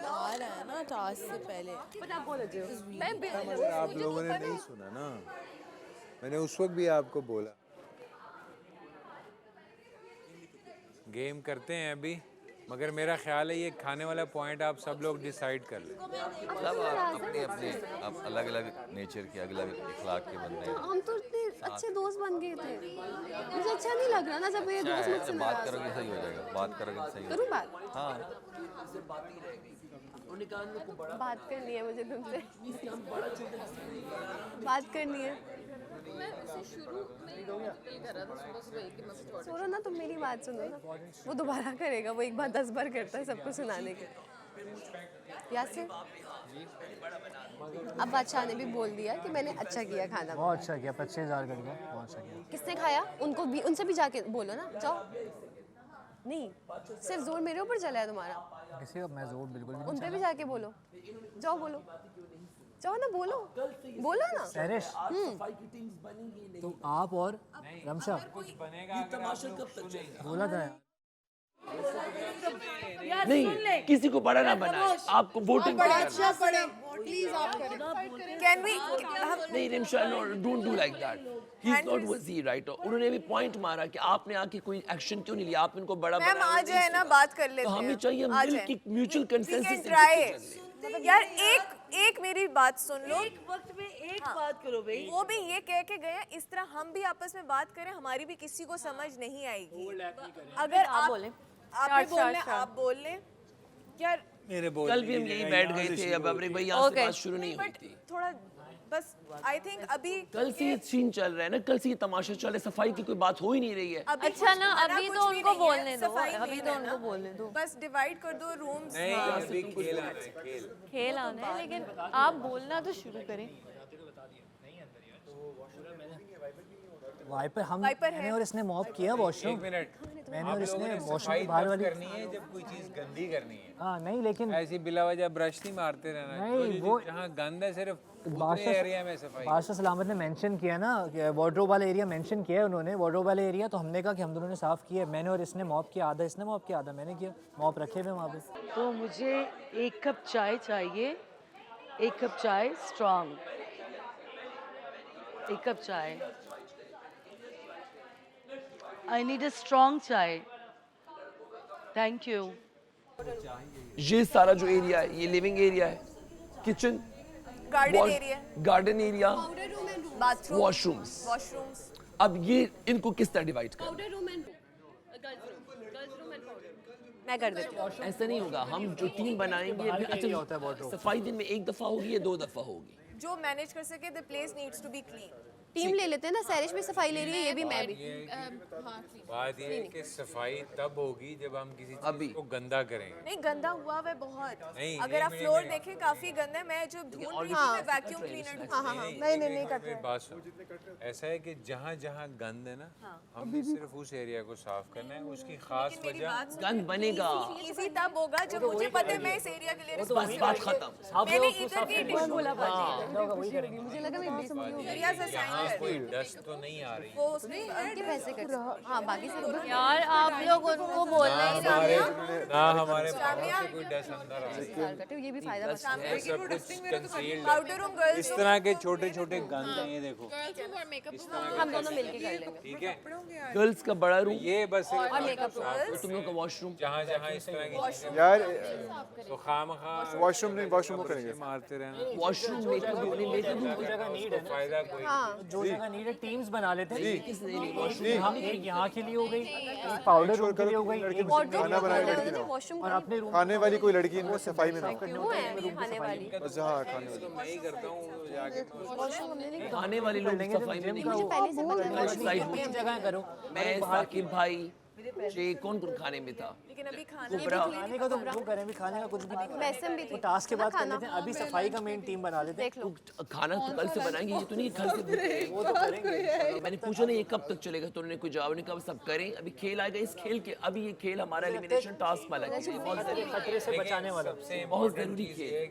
आ रहा है ना टास्क से पहले। मगर आप लोगों ने नहीं सुना ना, मैंने उस वक्त भी आपको बोला। गेम करते हैं अभी, मगर मेरा ख्याल है ये खाने वाला पॉइंट आप सब लोग डिसाइड कर लें। सब अपने अपने आप अलग अलग नेचर के, अलग अलग इखलाक के बंदे हैं। हम तो इतने अच्छे दोस्त बन गए थे, मुझे अच्छा नहीं लग रहा ना जब ये दोस्त मुझसे बात करोगे सही हो जाएगा, बात करोगे सही हो करूँ जाएगा। बात? हाँ, बात करनी है मुझे तुमसे, बात करनी है। सुनो ना, तुम मेरी बात सुनो ना, वो दोबारा करेगा, वो एक बार 10 बार करता है सबको सुनाने के। यासिर, अब बादशाह ने भी बोल दिया कि मैंने अच्छा किया खाना। बहुत अच्छा किया, 25,000 कर दिया, बहुत अच्छा किया। किसने खाया? उनको भी, उनसे भी जाके बोलो ना, जाओ। नहीं, सिर्फ जोर मेरे ऊपर चला है तुम्हारा। किसी का मैं जोर बिल्कुल भी उन पे भी जाके बोलो, जाओ बोलो, जाओ ना, बोलो बोलो ना। सैरिश, तो आप और रमशा बोला था यार। नहीं, किसी को बड़ा ना बनाए, आपको वोटिंग कैन वी नहीं Rimsha, no don't do like that, he is not Wazir right. उन्होंने भी पॉइंट मारा कि आपने आके कोई एक्शन क्यों नहीं लिया, आप इनको बड़ा मैम आ जाए ना, बात कर लेते तो हैं। हमें चाहिए आ मिल जाए। की म्यूचुअल कंसेंसस। यार एक मेरी बात सुन लो, एक वक्त में एक बात करो भाई। वो भी ये कह के गए, इस तरह हम भी आपस में बात करें, हमारी भी किसी को समझ नहीं आएगी। अगर आप बोले, आप बोलने, आप बोल लें यार। कल भी हम यही बैठ गए थे, अब अमरीक भाई यहाँ से बात शुरू नहीं हुई थी। थोड़ा बस, आई थिंक अभी कल से ये सीन चल रहा है ना, कल से ये तमाशा चल रहा है, सफाई की कोई बात हो ही नहीं रही है। अच्छा ना, अभी तो उनको बोलने दो, अभी तो उनको बोलने दो, बस डिवाइड कर दो रूम्स। खेल आना है, लेकिन आप बोलना तो शुरू करें। वाइपर हम वाइपर मैंने है। और इसने मॉप किया वॉशरूम, मैंने और इसने वॉशरूम की बाहर वाली करनी है जब कोई चीज गंदी करनी है। हाँ नहीं, लेकिन ऐसी बिला वजह ब्रश नहीं मारते रहना। नहीं, वो जहाँ गंद है सिर्फ उतने एरिया में सफाई। बादशाह सलामत ने मेंशन किया ना, वार्डरोब वाला एरिया मेंशन किया है उन्होंने, वार्डरोब वाला एरिया, तो हमने कहा कि हम दोनों ने साफ किया। मैंने और इसने मॉप किया, आधा इसने मॉप किया, आधा मैंने किया। मॉप रखे हुए वहाँ पे। तो मुझे 1 कप चाय चाहिए, 1 कप चाय स्ट्रॉन्ग, 1 कप चाय। आई नीड अ स्ट्रॉन्ग चाय, थैंक यू। ये सारा जो एरिया है, ये लिविंग एरिया है, kitchen, garden area, garden area, bathroom, washrooms. अब ये इनको किस तरह डिवाइड कर? मैं कर देती हूँ। ऐसा नहीं होगा, हम जो टीम बनाएंगे, अच्छा सफाई दिन में 1 दफा होगी या 2 दफा होगी? जो मैनेज कर सके। The place needs to be clean. Team ले लेते हैं ना, सैरिश भी सफाई ले रही है, ये भी मैं भी। बात ये है कि सफाई तब होगी जब हम किसी चीज को गंदा करेंगे। नहीं, गंदा हुआ हुआ है बहुत। नहीं, अगर आप फ्लोर देखें काफी गंदा है। मैं जो ढूंढ रही थी, मैं वैक्यूम क्लीनर ढूंढ रही थी। नहीं करते। बात सुन, ऐसा है कि जहाँ जहाँ गंद है ना, हमने सिर्फ उस एरिया को साफ करना है। उसकी खास वजह गंद बनेगा, इजी तब होगा जब मुझे पता है मैं इस एरिया के लिए बस बात खत्म। मैंने इधर की डिश बोला, मुझे लगा मैं बेसब्री हो गई। यहाँ कोई डस्ट तो नहीं आ रही। वो उसने उनके पैसे कट। हाँ, बाकी सब यार आप लोग उनको बोलना ही ना हमारे पाँव से कोई डस्ट अंदर आ रही है। ये भी फायदा बचा। सब कुछ कंसील्ड पाउडर रूम, गर्ल्स इस तरह के छोटे छोटे गंद हैं, ये देखो। हम दोनों मिलके कर लेंगे। ठीक है, गर्ल्स का बड़ा रूम, ये बस और मेकअप और तुम लोग का वॉशरूम। जहाँ जहाँ इस तरह की चीजें यार तो खामखा वॉशरूम नहीं, वॉशरूम को करेंगे। मारते रहना, washroom makeup room, makeup room को जगह नीड है ना, फायदा कोई जो जगह नीड है टीम्स बना लेते हैं। किसने नहीं वॉशरूम? यहाँ एक यहाँ के लिए हो गई, एक पाउडर रूम के लिए हो गई, एक खाना बनाने लड़की ना हो। वॉशरूम और अपने रूम खाने वाली कोई लड़की इनमें सफाई में ना हो। क्यों है खाने वाली? बस हाँ, खाने वाली। मैं ही करता हूँ जाके। वॉशरूम हमने नहीं खाने वाले लोग सफाई में नहीं मुझे पहले से पता है। साइड तीन जगह करो। मैं, साकिब भाई, जे कौन खाने में था? लेकिन अभी खाना खाने का तो वो करें, अभी खाने का कुछ भी नहीं मैसम भी वो टास्क के बाद कर लेते हैं, अभी सफाई का मेन टीम बना लेते हैं। देख लो खाना तो कल से बनाएंगे, ये तो नहीं कल से वो तो करेंगे। मैंने पूछा नहीं ये कब तक चलेगा, तो उन्होंने कोई जवाब नहीं कहा, सब करें। अभी खेल आएगा, इस खेल के अभी ये खेल हमारा एलिमिनेशन टास्क वाला खेल है, बहुत जरूरी खतरे से बचाने वाला। बहुत जरूरी खेल है। ये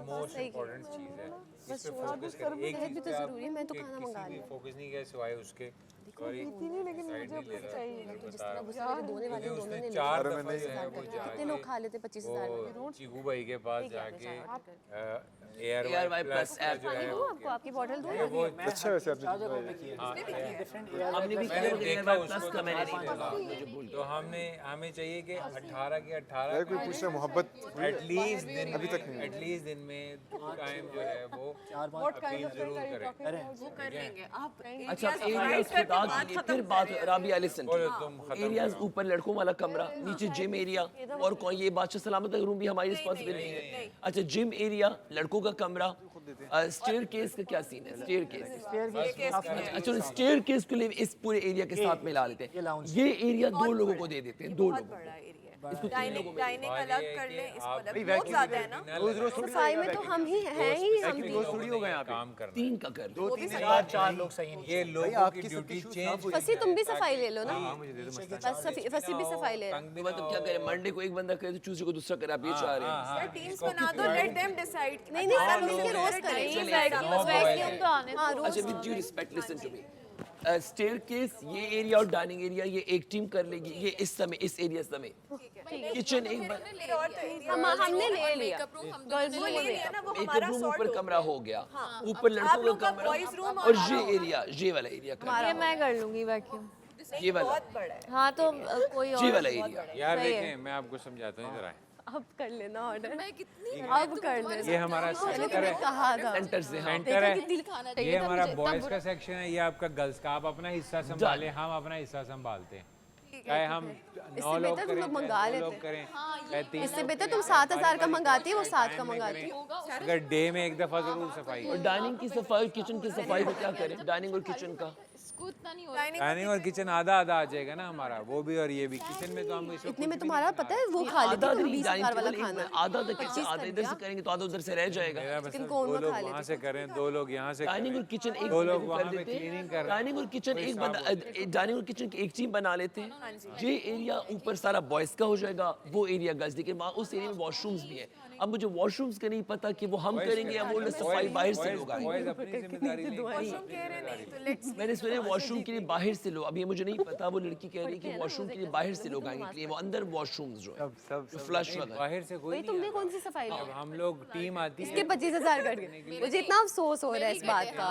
मोस्ट इम्पोर्टेंट चीज़ है, इस पे फोकस करें। एक सेहत भी तो चीज़ पे जरूरी है, मैं तो आप खाना किसी मंगा भी रही हूँ। फोकस नहीं किया सिवाय उसके। सॉरी लेकिन साइड नहीं ले रहा, तो जिस तरह गुस्से में धोने वाले दोनों ने चार लिया। दफा जो है वो कितने लोग खा लेते 25,000 में? वो चीकू भाई के पास जाके ARY plus app जो है दूँ आपको आपकी बॉटल दूँ? वो अच्छा वैसे आपने हमने भी मैंने देखा ARY plus उसको का मैंने नहीं बोला। तो हमें चाहिए कि 18 के 18 यार कोई पूछ रहा है मोहब्बत हुई है? एटलीस्ट दिन अभी तक नहीं। एटलीस्ट दिन में टाइम जो है वो अपील जरूर करें। वो कर लेंगे आप। अच्छा एरियाज खुदा के लिए फिर बात राबिया लिसन बोलो तुम खत्म एरियाज ऊपर लड़कों वाला कमरा, नीचे जिम एरिया, और कौन ये बादशाह सलामत का रूम भी हमारी रिस्पांसिबिलिटी है। अच्छा जिम एरिया, लड़कों का कमरा, स्टेयर केस का क्या सीन है? स्टेयर केस अच्छा स्टेयर केस के लिए इस पूरे एरिया के साथ मिला लेते हैं। ये एरिया दो लोगों को दे देते हैं, दो लोगों बड़ा एरिया है। इसको डाइनिंग अलग कर लें, इसको अलग। बहुत ज्यादा है ना। सफाई में तो हम ही हैं ही हम भी। थोड़ी हो गए यहाँ पे। काम करना। तीन का कर दो। 4 लोग सही नहीं। ये लोगों की ड्यूटी चेंज फसी तुम भी सफाई ले लो ना। मुझे दे दो बस फसी भी सफाई ले लो। मतलब क्या करें, मंडे को एक बंदा करे तो ट्यूसडे को दूसरा करे, आप ये चाह रहे हैं? यार टीम्स बना दो, लेट देम डिसाइड। नहीं नहीं सब मिलके रोज करें। हाँ रोज। अच्छा with due respect listen to me, staircase ये एरिया और डाइनिंग एरिया ये एक टीम कर लेगी, ये इस समय इस एरिया समय किचन एक हमने ले लिया। गर्ल्स रूम ले लिया। मेकअप रूम ऊपर कमरा हो गया, ऊपर लड़कों का कमरा, और ये एरिया ये वाला एरिया कर, ये मैं कर लूंगी वैक्यूम। ये वाला बहुत बड़ा है। हाँ तो कोई ये और वाला एरिया। यार देखें मैं आपको समझाता हूँ, इधर आए। अब कर लेना ऑर्डर। अब कर लेना। ये हमारा सेंटर है, कहा था सेंटर से हाँ सेंटर है। ये हमारा बॉयज का सेक्शन है, ये आपका गर्ल्स का। आप अपना हिस्सा संभालें, हम अपना हिस्सा संभालते हैं। चाहे हम 9 लोग बेहतर तुम करें, लोग मंगा चाहे 2 लेते। लोग करें, चाहे 3 इससे बेहतर तुम 7,000 का मंगाती है, वो 7 का मंगाती है। अगर डे में एक दफा जरूर सफाई। और डाइनिंग की सफाई, किचन की सफाई को क्या करें? डाइनिंग और किचन का डाइनिंग और किचन आधा आधा आ जाएगा ना हमारा, वो भी और ये भी। किचन में तो हम इसको इतने में तुम्हारा पता है वो खा लेती आधा तुम नहीं, 20,000 वाला डाइनिंग खाना। आधा तक कैसे, आधा इधर से करेंगे तो आधा उधर से रह जाएगा। मेरा बस चिकन 2 कोरमा लोग खा वहाँ लेते से करें, 2 लोग यहाँ से डाइनिंग और करें, किचन एक 2 लोग कर वहाँ पे देते हैं। क्लीनिंग कर। डाइनिंग और किचन एक बना, डाइनिंग और किचन की एक टीम बना लेते हैं। ये एरिया ऊपर सारा बॉयज का हो जाएगा, वो एरिया गर्ल्स। लेकिन वहाँ उस एरिया में वॉशरूम्स भी है। अब मुझे वॉशरूम्स का नहीं पता कि वो हम करेंगे या वो सफाई बाहर से लोग आएंगे। बॉयज अपनी जिम्मेदारी लेंगे। वॉशरूम कह रहे नहीं तो लेट्स मैंने सुना वॉशरूम के लिए बाहर से लोग, अभी मुझे नहीं पता, वो लड़की कह रही है कि वॉशरूम के लिए बाहर से लोग आएंगे, इसलिए वो अंदर वॉशरूम्स जो है जो फ्लश वगैरह। बाहर से कोई भाई तुमने कौन सी सफाई ली? हम लोग टीम आती है। इसके 25,000 कर गए। मुझे इतना अफसोस हो रहा है इस बात का।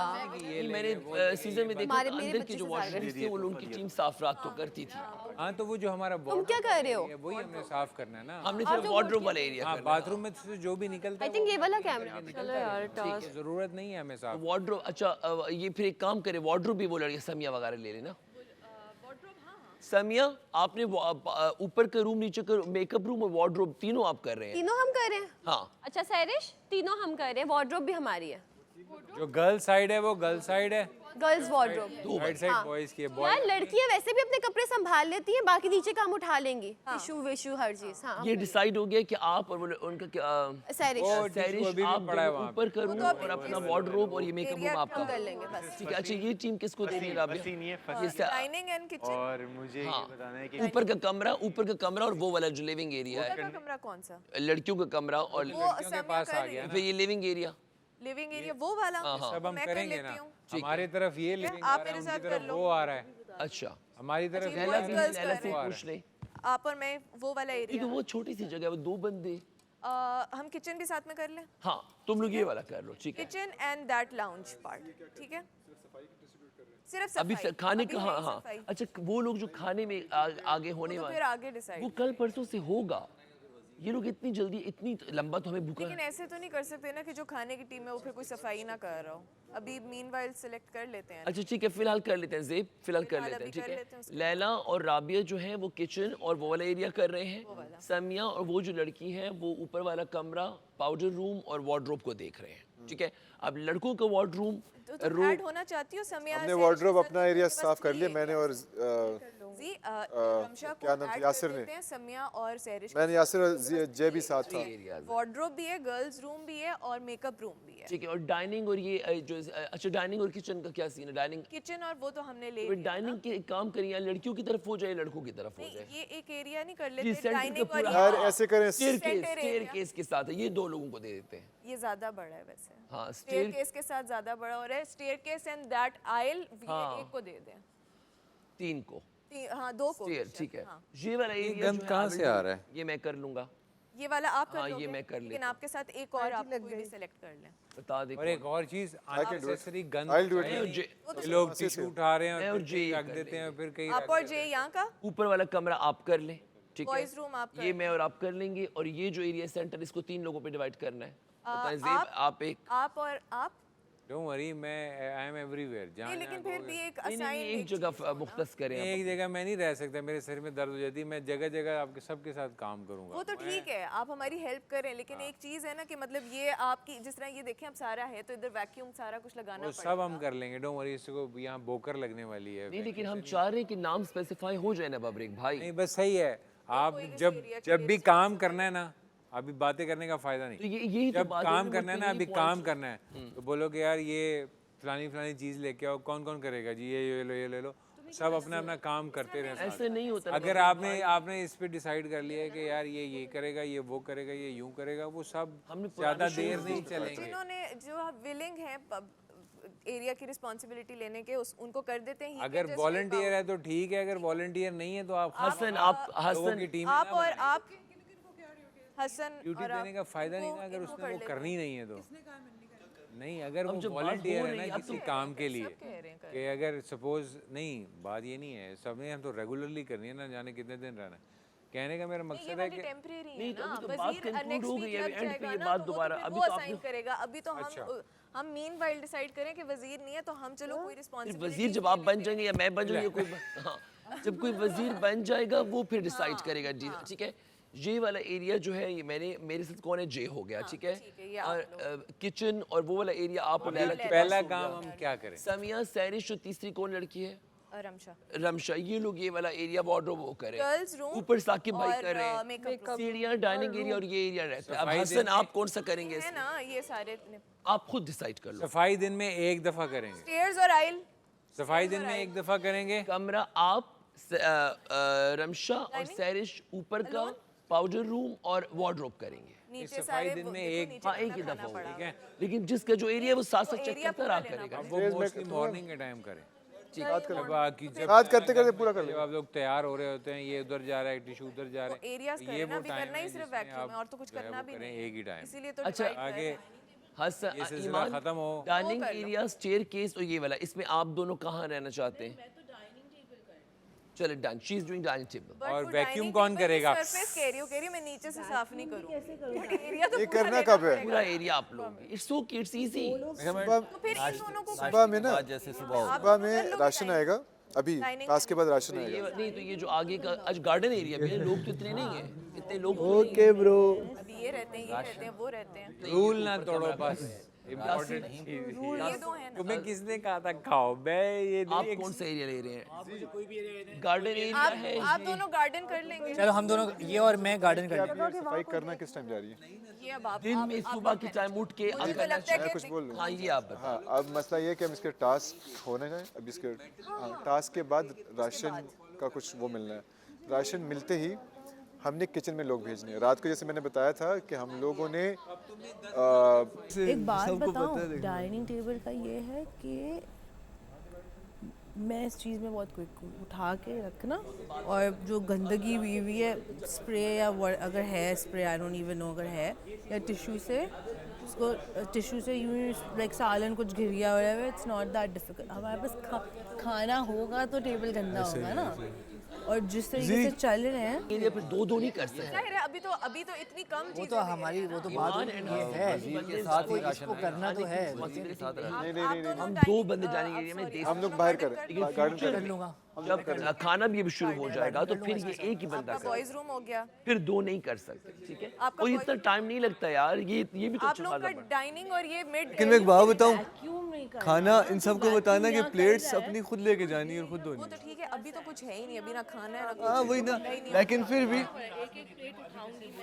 मैंने सीजन में देखा था, अंदर की जो वॉशरूम्स थे वो उनकी टीम साफ रात को करती थी। हाँ तो वो जो हमारा तुम क्या कर रहे हो? वही हमने साफ करना है ना। हमने सिर्फ वार्डरोब वाला एरिया हाँ करना। बाथरूम में से जो भी निकलता आई है थिंक ये वाला कैमरा। चलो यार टास्क। जरूरत नहीं है हमें साफ। वार्डरोब अच्छा ये फिर एक काम करे, वार्डरोब भी वो लड़के समिया वगैरह ले लेना। समिया आपने ऊपर का रूम, नीचे का मेकअप रूम और वार्डरोब तीनों आप कर रहे हैं? तीनों हम कर रहे हैं। हाँ अच्छा सैरिश तीनों हम कर रहे हैं, वार्डरोब भी हमारी है। जो गर्ल साइड है वो गर्ल साइड है, girls wardrobe. Side side boys की है। यार लड़कियां वैसे भी अपने कपड़े संभाल लेती हैं, बाकी नीचे का हम उठा लेंगी। टिशू विशू हर चीज। हाँ ये डिसाइड हो गया कि आप और उनका क्या सैरिश सैरिश अभी भी आप पड़ा है दोनों वहाँ ऊपर का रूम और अपना वार्डरोब और ये मेकअप रूम आपका कर लेंगे बस। ठीक है। अच्छा ये टीम किसको देनी है राबिया? ये डाइनिंग एंड किचन। और मुझे ये बताना है कि ऊपर का कमरा और वो वाला जो लिविंग एरिया है, का कमरा कौन सा? लड़कियों का कमरा और वो के पास आ गया फिर ये लिविंग एरिया। लिविंग एरिया वो वाला सब हम मैं कर करेंगे ना। लेती हूँ। हमारी तरफ ये लिविंग आ आप रहा है, मेरे उनकी साथ तरफ कर लो। वो आ रहा है। अच्छा हमारी तरफ ये लैला आ भी रहा है। लैला से पूछ ले, आप और मैं वो वाला क्योंकि एरिया। वो छोटी सी जगह है, वो 2 बंदे। हम किचन भी साथ में कर लें। हाँ तुम लोग ये वाला कर लो, ठीक है। Kitchen and that lounge part, ठीक है। सिर्फ अभी सफाई खाने अभी का है हाँ ही हाँ सफाई। अच्छा वो लोग जो खाने में आगे होने तो वाले फिर आगे डिसाइड। वो कल परसों से होगा। ये लोग इतनी जल्दी इतनी लंबा तो हमें भूखा लेकिन ऐसे तो नहीं कर सकते ना कि जो खाने की टीम है वो फिर कोई सफाई ना कर रहा हो। अभी मीनवाइल सिलेक्ट कर लेते हैं। अच्छा ठीक है फिलहाल कर लेते हैं ज़ेब, फिलहाल कर फिलहाल लेते हैं अभी ठीक कर लेते हैं है। उसके लैला और राबिया जो है वो किचन और वो वाला एरिया कर रहे हैं। समिया और वो जो लड़की है वो ऊपर वाला कमरा, पाउडर रूम और वार्डरोब को देख रहे हैं, ठीक है। अब लड़कों का वार्डरूम तो तुम ऐड होना चाहती हो समिया? हमने वार्डरोब अपना एरिया साफ कर लिया, मैंने और जी रमशा को क्या नाम था? ऐड यासिर कर ने। देते हैं, समिया और सहरिश मैंने यासिर और जय भी साथ था। वार्डरोब भी है, गर्ल्स रूम भी है और मेकअप रूम भी है। ठीक है, और डाइनिंग और ये जो अच्छा डाइनिंग और किचन का क्या सीन है? डाइनिंग किचन और वो तो हमने ले फिर लिया डाइनिंग के एक काम करिए, लड़कियों की तरफ हो जाए लड़कों की तरफ हो नहीं, जाए। ये एक एरिया नहीं कर जी, लेते सेंटर का डाइनिंग और पूरा- यार ऐसे करें स्टेयरकेस के साथ है, ये 2 लोगों को दे देते हैं। ये ज्यादा बड़ा है वैसे। हाँ, स्टेयरकेस के साथ ज्यादा बड़ा हो रहा है। स्टेयरकेस एंड दैट आइल हाँ। एक को दे दें। 3 को हाँ 2 को। स्टेयर, ठीक है। हाँ। ये वाला एरिया गंद कहाँ से आ रहा है? ये मैं कर लूंगा, ये वाला आप कर हाँ, ये लोगे, मैं कर लेकिन लेता आपके साथ एक और आप कोई भी सेलेक्ट कर लें। बता दे। और एक और चीज अननेसेसरी गंद I'll do it. चाहिए और नहीं। जे- ये लोग टिश्यू उठा रहे हैं मैं और और फिर जे कहीं रख कर देते हैं, फिर कहीं आप और जे यहाँ का ऊपर वाला कमरा आप कर लें, ठीक है। बॉयज रूम आप कर ये मैं और आप कर लेंगे, और ये जो एरिया सेंटर इसको 3 लोगों पे डिवाइड करना है। बताएं ज़ेब, आप एक आप और आप डोंट वरी, मैं आई एम एवरीवेयर। जहाँ नहीं, लेकिन फिर भी एक नहीं, असाइन एक जगह मुख्तस करें आप। एक जगह मैं नहीं रह सकता, मेरे सिर में दर्द हो जाती है। मैं जगह जगह आपके सबके साथ काम करूंगा। वो तो ठीक है, आप हमारी हेल्प करें, लेकिन एक चीज है ना कि मतलब ये आपकी जिस तरह ये देखें अब सारा है तो इधर वैक्यूम सारा कुछ लगाना वो सब हम कर लेंगे, डोंट वरी। इसको यहाँ बोकर लगने वाली है। नहीं, लेकिन हम चाह रहे हैं कि नाम स्पेसिफाई हो जाए ना बबरेक भाई। नहीं बस सही है। आप जब भी काम करना है ना, अभी बातें करने का फायदा तो नहीं। यही तो जब बात है, काम मुझ करना है पे ना, यही अभी point काम है। करना है तो बोलो कि यार ये फलानी चीज लेके आओ, कौन कौन करेगा जी, ये लो ये ले लो, सब अपना अपना काम करते रहे। ऐसे नहीं होता ना अगर आपने इस पे डिसाइड कर लिया है कि यार ये करेगा, ये वो करेगा, ये यूं करेगा, वो सब ज्यादा देर नहीं चलेंगे। जिन्होंने जो विलिंग है एरिया की रिस्पॉन्सिबिलिटी लेने के उनको कर देते हैं। अगर वॉलंटियर है तो ठीक है, अगर वॉलंटियर नहीं है तो आप हसन, आप हसन की टीम आप और आप हसन ड्यूटी और देने का फायदा नहीं ना, अगर इनको उसने कर वो लेते करनी नहीं है तो। नहीं, अगर अब वो जब बात वॉलंटियर हो है रही ना है, अब किसी तो काम के लिए, कह रहे हैं कि अगर सपोज नहीं, बात ये नहीं है सबने, हम तो रेगुलरली करनी है ना, जाने कितने दिन रहना है। कहने का मेरा मकसद है कि टेम्परेरी है नहीं, ना, अभी तो बात वजीर conclude नेक्स्ट हो वीक गई है, लग end पे जाएगा ये ना, बात तो वो दोबारा, तो फिर अभी वो तो आपने- असाइन करेगा। अभी तो हम मीनवाइल डिसाइड करें कि वजीर नहीं है तो हम चलो कोई फिर रिस्पॉन्सिबिलिटी वजीर जब आप बन जाएंगे या मैं बन जाऊंगी, कोई हाँ, जब कोई वजीर बन जाएगा वो फिर डिसाइड करेगा जी, ठीक है। ये वाला एरिया जो है, ये मेरे साथ कौन है, जे हो गया, ठीक है। ये आप और किचन और वो वाला एरिया आप और लैला के पहला पास हो काम गया। हम क्या करें? समिया, सैरिश और तीसरी कौन लड़की है? रमशा रमशा, ये लोग ये वाला एरिया वार्डरोब वो करे, गर्ल्स रूम ऊपर साकिब भाई और, कर रहे हैं, मेकअप सीढ़ियाँ, डाइनिंग एरिया और ये एरिया रहता है। अब सफाई हसन दिन आप कौन सा करेंगे है इसमें? ना, ये सारे आप खुद डिसाइड कर लो। सफाई दिन में एक दफा करेंगे। स्टेयर्स और आइल सफाई दिन में एक दफा करेंगे। कमरा आप रमशा और सैरिश ऊपर का पाउडर रूम और वार्डरोब करेंगे। नीचे सफाई सारे दिन में देखो, एक नीचे हाँ, एक ही खाना दफा होगा, पड़ा ठीक है। लेकिन जिसका जो एरिया है वो साथ साथ चेक एरिया करता पूरा रहा लेना करेगा। वो मोस्टली मॉर्निंग के टाइम करें। बात करते करते पूरा कर जब आप लोग तैयार हो रहे होते हैं, ये उधर जा रहा है, टिश्यू उधर जा रहा है, एरियाज तो ये करना वो भी टाइम करना ही है सिर्फ जिसमें वैक्यूम आप है और तो कुछ जो है करना वो भी करें नहीं एक ही टाइम। इसीलिए तो अच्छा, divide कर रहे आगे हैं। हसन, ये सिलसिला ईमान, खत्म हो। डाइनिंग एरिया, स्टेयर केस और ये वाला, इसमें आप दोनों कहाँ रहना चाहते हैं? चलो done, she is doing dining table. But और वो वैक्यूम dining कौन table करेगा? की surface कह रही हूँ मैं नीचे से साफ नहीं करूँ। एरिया तो ये पूरा करना लेना कब है? पड़ेगा। पूरा एरिया आप लोग, इट्स सो इट्स इजी। सुबह तो फिर इन दोनों को सुबह में ना, जैसे सुबह हो सुबह में राशन आएगा, अभी टास्क के बाद राशन ये आएगा। नहीं तो ये जो आगे का आज गार्डन एरिया भी है, लोग तो इतने नहीं है, इतने लोग ओके ब्रो। अभी ये रहते हैं वो रहते हैं। रूल ना तोड़ो बस। इम्पोर्टेंट चीज ये दो है ना। तुम्हें किसने कहा था खाओ? मैं ये आप नहीं कौन सा एरिया ले रहे हैं? गार्डन एरिया है आप दोनों गार्डन कर लेंगे। चलो हम दोनों, ये और मैं गार्डन कर लेंगे। ये सफाई करना किस टाइम जा रही है? ये अब आप दिन में सुबह के टाइम उठ के मुझे तो अगर लगता है मैं कि कुछ बोल लूँ? हाँ ये आप बताओ। हाँ, अब मसला ये है कि हम इसके टास्क होने जाए। अब इसके टास्क के बाद राशन का कुछ वो मिलना है। राशन मिलते ही हमने किचन में लोग भेजने हैं। रात को जैसे मैंने बताया था कि हम लोगों ने एक बात बताऊं, डाइनिंग टेबल का ये है कि मैं इस चीज़ में बहुत क्विक हूँ, उठा के रखना, और जो गंदगी हुई हुई है स्प्रे या अगर है spray, I don't even know, अगर है या टिश्यू से उसको टिश्यू से यूँ लाइक सालन कुछ गिर गया हो रहा है, इट्स नॉट दैट डिफिकल्ट। हमारे पास खाना होगा तो टेबल गंदा होगा ना, और जिस तरीके से चल रहे हैं एरिया पे दो नहीं कर सकते हैं। जाहिर है अभी तो इतनी कम वो चीजें तो हमारी वो तो बात ये है, के साथ ही राशन इसको करना तो है। के साथ रहना। नहीं नहीं नहीं हम दो बंदे जाने एरिया में दे हम लोग बाहर करें, गार्डन कर करें। लूँगा। जब खाना भी अब शुरू हो जाएगा तो फिर ये एक ही बंदा आपका बॉयज रूम हो गया, फिर दो नहीं कर सकते, ठीक है? आपका और इतना टाइम नहीं लगता यार, ये भी तो आप अच्छा लोगों खासा का डाइनिंग और ये मिड लेकिन मैं एक बात बताऊं, खाना इन सबको बताना कि प्लेट्स अपनी खुद लेके जानी है और खुद धोनी वो तो ठीक है, अभी तो कुछ है ही नहीं, अभी ना खाना है ना हाँ कुछ, वही ना, है ही नहीं। लेकिन फिर भी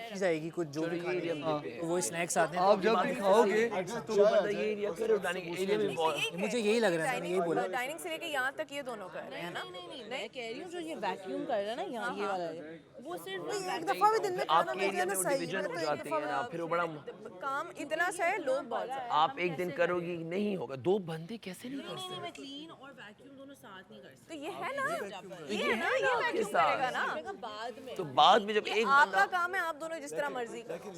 चीज़ आएगी कुछ जो भी खाने तो वो स्नैक्स आते हैं आप जब भी खाओगे तो बंदा ये एरिया करे, डाइनिंग एरिया में मुझे यही लग रहा है, मैंने यही बोला। डाइनिंग से लेके यहाँ तक ये दोनों कर रहे हैं ना। मैं कह रही हूँ जो ये वैक्यूम कर रहा है ना यहाँ ये वाला है, वो सिर्फ एक दफा भी दिन में खाना आपके एरिया में डिवीजन हो जाते हैं ना, फिर वो बड़ा काम इतना सा है, लोग बहुत ज्यादा। आप एक दिन करोगी नहीं होगा, दो बंदे कैसे नहीं कर सकते? मैं क्लीन और वैक्यूम दोनों साथ नहीं कर सकती। तो ये है ना, ये ये है ना, ये आपके वैक्यूम साथ। करेगा ना। बाद में तो बाद में जब एक आपका बंदा काम है, आप दोनों जिस तरह मर्जी करो।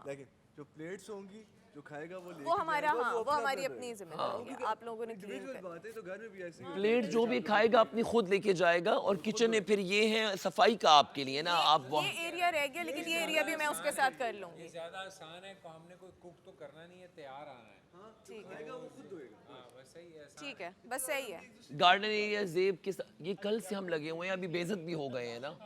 लेकिन जो प्लेट्स होंगी जो खाएगा वो लेके वो हमारा, जाएगा, हाँ, वो अपना हमारी अपना अपनी जिम्मेदारी है, आप लोगों ने क्लीन individual कर। बात है, तो घर में भी ऐसी प्लेट जो भी खाएगा अपनी खुद लेके जाएगा, और किचन में फिर ये है सफाई का आपके लिए ना, आप ये एरिया रह गया, लेकिन ये एरिया भी मैं उसके साथ कर लूंगी। ज़्यादा आसान है, हमने कोई कुक तो करना नहीं है, तैयार आना है। ठीक है, हाँ, बस सही है। ठीक है, बस सही है। गार्डन एरिया जेब के साथ, ये कल से हम लगे हुए हैं, अभी बेइज्जत भी हो गए हैं ना।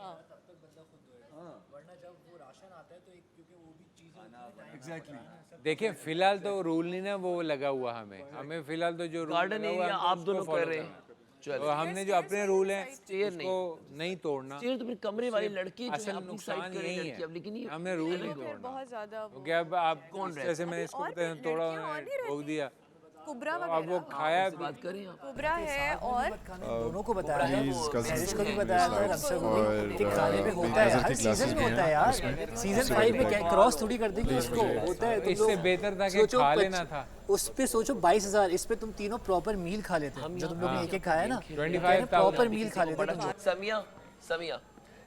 एग्जैक्टली। देखिए फिलहाल तो रूल नहीं ना वो लगा हुआ, हमें फिलहाल तो जो रूल गार्डन लगा हुआ है, एरिया हमको आप उसको दोनों follow कर रहे करना है। हैं, चलो। तो हमने जो अपने रूल हैं चेयर उसको नहीं तोड़ना। चेयर तो फिर कमरे वाले लड़के जो असल है अपनी नुकसान साइड करें यही लड़की, अब लेकिन है, ये हमने रूल नहीं फिर तोड़ना। बहुत ज्यादा वो- क्योंकि अब आप जैसे मैंने इसको और बताया, भी थोड़ा लड़कियां और नहीं रोक दिया, कुबरा अब वो वगैरह, खाया बात करें आप। कुबरा है और दोनों को बताया था, Please, cousins मैरिज को भी cooking बताया is था, like रमशा को और, भी। कि खाने में होता है नजर यार, की classes सीजन में भी होता है हैं यार, इसमें। सीजन 5 में क्या क्रॉस थोड़ी कर देंगे उसको, होता है। तुम इससे लोग बेहतर था कि सोचो खा लेना था। उस पे सोचो 22,000, इस पे तुम तीनों प्रॉपर मील खा लेते हैं, जो तुम लोग ने एक एक खाया ना, 25,000 प्रॉपर मील खा लेते बड़ा हैं। समिया, समिया,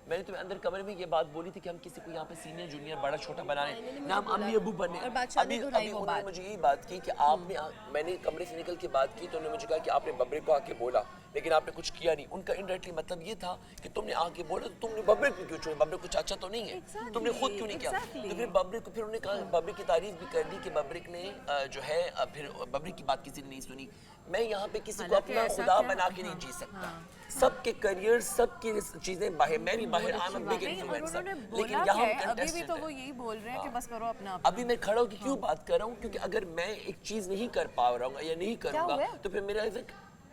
मैंने तुम्हें अंदर कमरे में ये बात बोली थी कि हम किसी को यहाँ पे सीनियर जूनियर बड़ा छोटा बनाने ना, हम अम्मी अबू बने। अभी उन्होंने मुझे यही बात की कि आपने, मैंने कमरे से निकल के बात की तो उन्होंने मुझे कहा कि आपने बबरे को आके बोला, लेकिन आपने कुछ किया नहीं। उनका इनडायरेक्टली मतलब ये था कि तुमने आके बोला तो तुमने बबरे को क्यों छोड़ा, बबरे कुछ अच्छा तो नहीं है, तुमने खुद क्यों नहीं किया? तो फिर बबरे को, फिर उन्होंने कहा, बबरे की तारीफ भी कर दी कि बबरिक ने जो है, फिर बबरे की बात किसी ने नहीं सुनी। मैं यहाँ पे किसी को अपना खुदा बना के नहीं जी सकता, सबके करियर, सबकी चीजें बाहर, मैं भी बाहर, I am a big influencer, लेकिन यहाँ अभी भी तो वो यही बोल रहे हैं कि बस करो अपना। अभी मैं खड़ा होकर क्यों बात कर रहा हूँ, क्योंकि अगर मैं एक चीज नहीं कर पा रहा हूँ या नहीं करूँगा तो फिर मेरा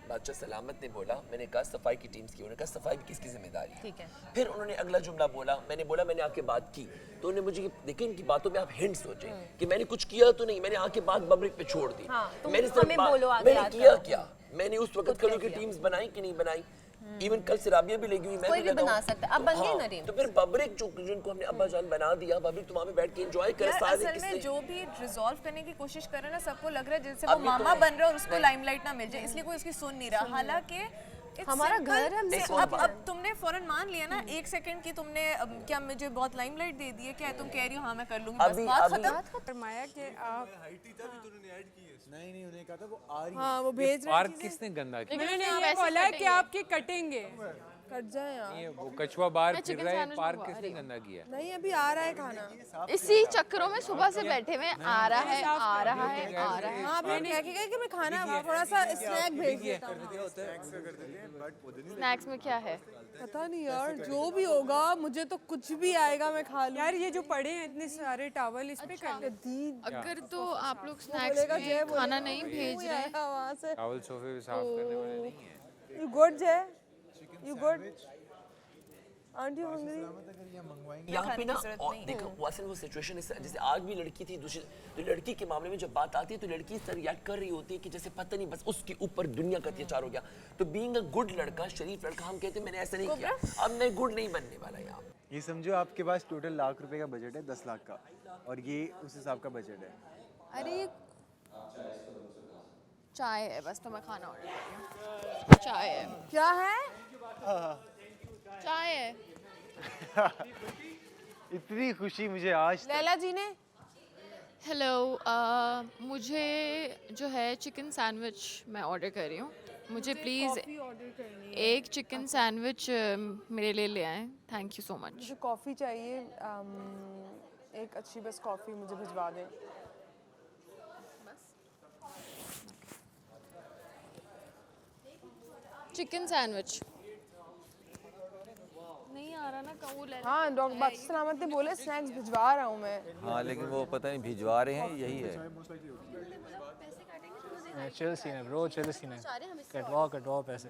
बादशाह सलामत ने बोला, मैंने कहा सफाई की टीम्स की, उन्होंने कहा सफाई की किसकी जिम्मेदारी है, ठीक है। फिर उन्होंने अगला जुमला बोला, मैंने बोला मैंने आके बात की, तो उन्होंने मुझे देखें इनकी बातों में आप हिंट सोचें कि मैंने कुछ किया तो नहीं, मैंने आके बात बबरिक पे छोड़ दी। मैंने सिर्फ मैंने किया क्या, मैंने उस वक्त खड़े होकर टीम्स बनाई कि नहीं बनाई, इवन कल से राबिया भी लगी हुई, मैं भी बना सकता, अब बन गई ना टीम। तो फिर बबरिक जो जिनको हमने अब्बा जान बना दिया, बबरिक तो वहाँ पे बैठ के एंजॉय करे सारे असल किस्से। में जो भी रिजॉल्व करने की कोशिश कर रहे हैं ना, सबको लग रहा है जैसे वो मामा बन रहा है और उसको लाइमलाइट ना मिल जाए, इसलिए कोई उसकी सुन नहीं रहा। हालांकि हमारा घर है, हमसे अब तुमने फौरन मान लिया ना, एक सेकंड की तुमने क्या मुझे बहुत लाइमलाइट दे दी है, क्या तुम कह रही हो हाँ मैं कर लूंगी, बस बात खत्म। फरमाया कि आप नहीं उन्होंने कहा था वो आ रही है। हाँ वो भेज रहे पार्क किसने गंदा किया? मैंने ये बोला है कि आपके कटेंगे, कट जाए यार। ये वो कछुआ बाहर फिर रहा है, पार्क किसने गंदा किया? नहीं अभी आ रहा है खाना, इसी चक्करों में सुबह से बैठे हुए आ रहा है, आ रहा है, आ रहा है। हाँ मैंने क्या किया कि मैं खाना थोड़ा सा स्नैक भेज देता हूँ। स्नैक्स में क्या है? पता नहीं यार, जो भी होगा मुझे तो कुछ भी आएगा मैं खा लूँ। यार ये जो पड़े हैं इतने सारे टॉवल, इस पे कर दी। अगर तो आप लोग स्नैक्स में खाना नहीं भेज रहे हैं, वहाँ से टॉवल सोफे पे साफ करने वाले नहीं है। यू गुड जय, यू गुड, आंटी हंग्री? यहाँ पे ना देखो वासन वो सिचुएशन जैसे आज भी लड़की थी दूसरी, तो लड़की के मामले में जब बात आती है तो लड़की इस तरह रिएक्ट कर रही होती है कि जैसे पता नहीं बस उसके ऊपर दुनिया का अत्याचार हो गया। तो बीइंग अ गुड लड़का, शरीफ लड़का, हम कहते हैं मैंने ऐसा नहीं किया, अब मैं गुड नहीं बनने वाला यहाँ। ये समझो आपके पास टोटल लाख रुपए का बजट है, 10 लाख का, और ये उस हिसाब का बजट है। अरे चाय है बस, तो मैं खाना ऑर्डर कर रही हूँ। चाय है, क्या है? चाय है। इतनी खुशी मुझे आज तक। लैला जी ने हेलो, मुझे जो है चिकन सैंडविच मैं ऑर्डर कर रही हूँ, मुझे प्लीज़ ऑर्डर करनी है, एक चिकन सैंडविच मेरे लिए ले आएँ, थैंक यू सो मच। मुझे कॉफ़ी चाहिए, एक अच्छी बस कॉफ़ी मुझे भिजवा दें। Chicken sandwich. आ रहा ना कहूँ ले हाँ डॉक्टर बादशाह सलामत ने बोले स्नैक्स भिजवा रहा हूँ मैं। हाँ लेकिन वो पता नहीं भिजवा रहे हैं यही है। चिल सीन है ब्रो, चिल सीन है, कटवाओ पैसे।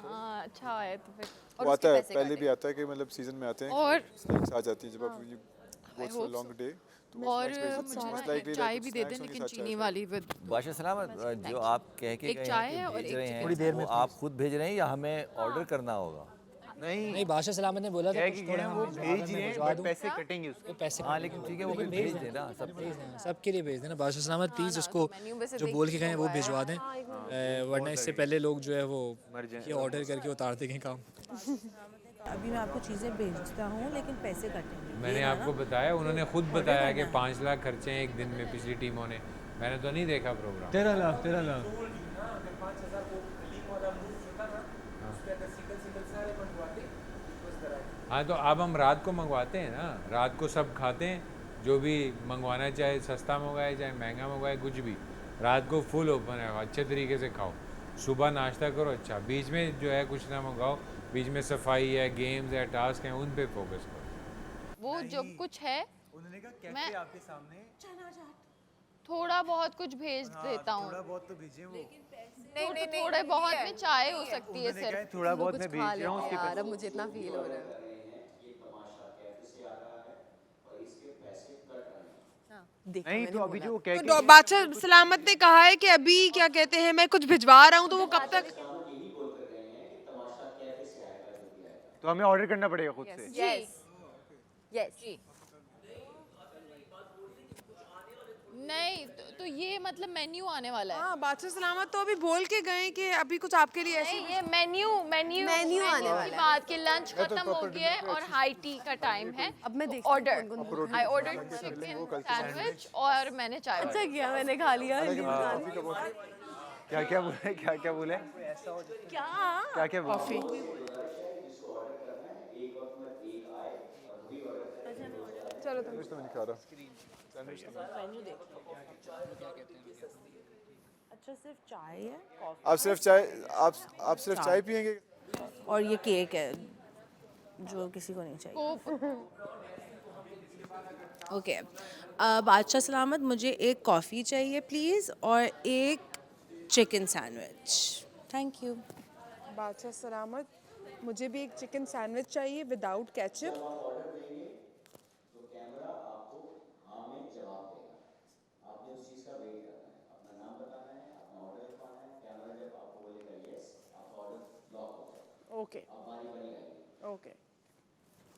हाँ अच्छा है तो फिर वो आता है, पहले भी आता है कि मतलब सीजन में आते हैं और स्नैक्स आ जाती है जब आप यू गो लॉन्ग डे तो और मुझे एक चाय भी दे दें लेकिन चीनी वाली विद बादशाह सलामत जो आप कह के एक गए चाय हैं है कि और भेज एक रहे हैं थोड़ी देर में वो आप खुद भेज रहे हैं या हमें ऑर्डर करना होगा? नहीं बादशाह सलामत ने बोला था कुछ थोड़ा वो भेज रहे हैं, पैसे कटेंगे उसके पैसे। हाँ लेकिन ठीक है वो फिर भेज देना सब सबके लिए भेज देना बादशाह सलामत प्लीज़ उसको जो बोल के गए वो भिजवा दें, वरना इससे पहले लोग जो है वो ये ऑर्डर करके उतार देंगे काम। अभी मैं आपको चीज़ें भेजता हूँ लेकिन पैसे कटेंगे। मैंने आपको बताया, उन्होंने खुद बताया कि 5 लाख खर्चे हैं एक दिन में पिछली टीमों ने, मैंने तो नहीं देखा प्रोग्राम। 13 लाख हाँ तो अब हम रात को मंगवाते हैं ना, रात को सब खाते हैं जो भी मंगवाना, चाहे सस्ता मंगवाए चाहे महंगा मंगवाए, कुछ भी रात को फुल ओपन है, अच्छे तरीके से खाओ, सुबह नाश्ता करो, अच्छा बीच में जो है कुछ ना मंगाओ, बीच में सफाई है, गेम्स है, टास्क हैं, उन पे फोकस करो। वो जो कुछ है उन्होंने कहा मैं आपके सामने थोड़ा बहुत कुछ भेज देता हूँ, बहुत तो भेजिए वो नहीं थोड़े बहुत में चाय हो सकती है सिर्फ। थोड़ा बहुत मैं भेज रहा हूँ उसके यार अब मुझे इतना फील हो रहा है। नहीं तो अभी जो वो कह तो बादशाह सलामत ने कहा है कि अभी क्या कहते हैं मैं कुछ भिजवा रहा हूँ, तो वो कब तक? तो हमें ऑर्डर करना पड़ेगा खुद से। यस यस नहीं तो ये मतलब मेन्यू आने वाला है। हाँ बादशाह सलामत तो अभी बोल के गए कि अभी कुछ आपके लिए ऐसे नहीं ये मेन्यू आने वाला है। बाद के लंच खत्म हो गया है और हाई टी का टाइम है। अब मैं order I order chicken sandwich और मैंने चाय अच्छा किया मैंने खा लिया। क्या बोले क्या बोले क्या कॉफी। चलो तो मैं खा रहा अच्छा सिर्फ चाय है, आप सिर्फ चाय पियेंगे और ये केक है जो किसी को नहीं चाहिए। ओके बादशाह सलामत मुझे एक कॉफ़ी चाहिए प्लीज़ और एक चिकन सैंडविच। Thank you. बादशाह सलामत मुझे भी एक चिकन सैंडविच चाहिए विदाउट केचप। ओके ओके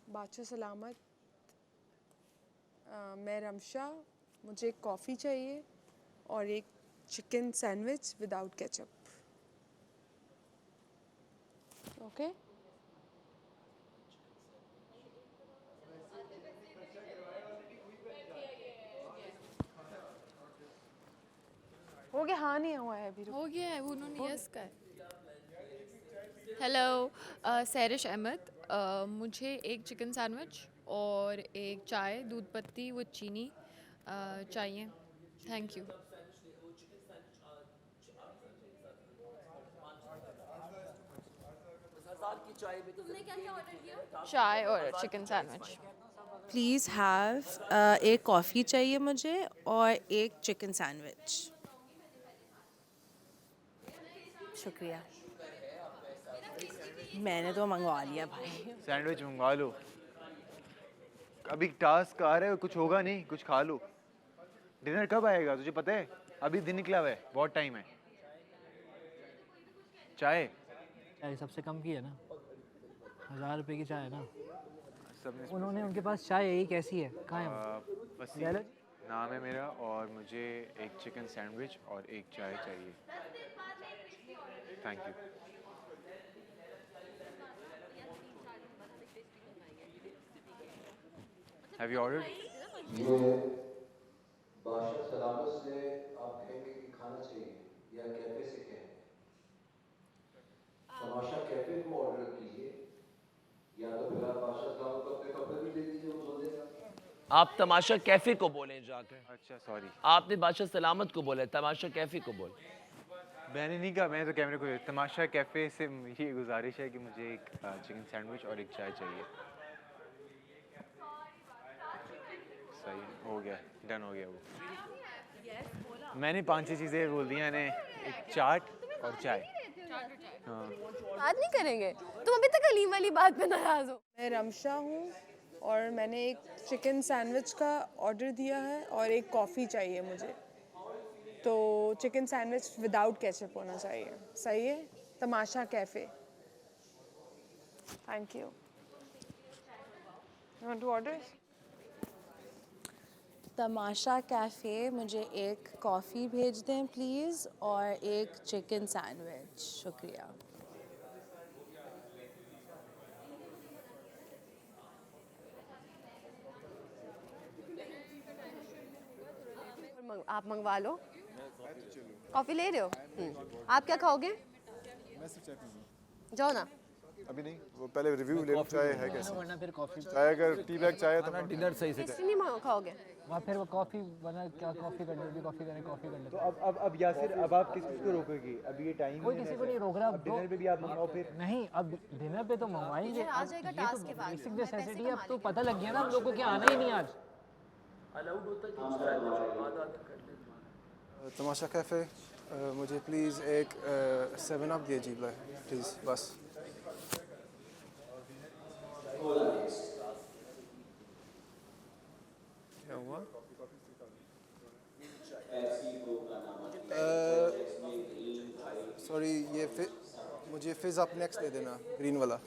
बादशाह सलामत मैं रमशा, मुझे एक कॉफ़ी चाहिए और एक chicken sandwich without ketchup. Okay हो गया? हाँ नहीं हुआ है अभी। हो गया है, उन्होंने यस का है। हेलो सैरिश अहमद, मुझे एक चिकन सैंडविच और एक चाय दूध पत्ती वो चीनी चाहिए। Thank you. चाय और चिकन सैंडविच। प्लीज़ हैव एक कॉफ़ी चाहिए मुझे और एक चिकन सैंडविच। शुक्रिया, मैंने तो मंगवा लिया भाई। सैंडविच मंगवा लो, अभी टास्क आ रहा है, कुछ होगा नहीं, कुछ खा लो। डिनर कब आएगा तुझे पता है? अभी दिन निकला हुआ है, बहुत टाइम है। चाय सबसे कम की है ना, 1000 रुपए की चाय है ना। उन्होंने उनके पास चाय यही कैसी है, कहाँ है? नाम है मेरा और मुझे एक चिकन सैंडविच और एक चाय चाहिए। Thank you. Have you ordered? ये बादशाह सलामत से आप कहेंगे कि खाना चाहिए या कैफे से कहेंगे? तमाशा कैफे को ऑर्डर कीजिए या तो फिर आप बादशाह सलामत को अपने कपड़े भी दे दीजिए, वो धो देगा। आप तमाशा कैफे को बोलें जाकर। अच्छा सॉरी, आपने बादशाह सलामत को बोला, तमाशा कैफे को बोल। मैंने नहीं कहा, मैंने तो कैमरे को तमाशा कैफ़े से ये गुजारिश है कि मुझे एक चिकन सैंडविच और एक चाय चाहिए। सही हो गया, डन हो गया वो। मैंने 5-6 चीज़ें बोल दी हैं, एक चाट और चाय। हाँ बात नहीं करेंगे तुम अभी तक हलीम वाली बात पे नाराज हो। मैं रमशा हूँ और मैंने एक चिकन सैंडविच का ऑर्डर दिया है और एक कॉफ़ी चाहिए मुझे। तो चिकन सैंडविच विदाउट केचप होना चाहिए, सही है? Tamasha cafe. Thank you. You want to order? Tamasha cafe, मुझे एक कॉफ़ी भेज दें प्लीज़ और एक चिकन सैंडविच, शुक्रिया। आप मंगवा लो। कॉफ़ी ले रहे हो? आप क्या खाओगे? मैं सिर्फ चाय पीऊंगा। जाओ ना। अभी नहीं, वो पहले रिव्यू ले लो चाय है कैसे। वरना फिर कॉफ़ी चाय अगर टी बैग चाय है तो डिनर सही से पेस्ट्री नहीं खाओगे? वहाँ फिर वो कॉफ़ी वरना क्या कॉफ़ी कर लेती, कॉफ़ी करें कॉफ़ी कर लेते। तो अब यासिर, अब आप किसको रोकोगे? अब ये टाइम कोई किसी को नहीं रोक रहा। अब डिनर पे भी आप मंगाओ फिर। नहीं, अब डिनर पे तो मंगवाएंगे। आ जाएगा टास्क के बाद। बेसिक नेसेसिटी है, अब तो पता लग गया ना हम लोगों को कि आना ही नहीं आज। अलाउड होता है कि आधा कर लेते। तमाशा कैफ़े, मुझे प्लीज़ एक 7 अप दीजिए प्लीज़, बस। क्या हुआ? सॉरी, ये मुझे फिज़ अप नेक्स्ट दे देना, ग्रीन वाला।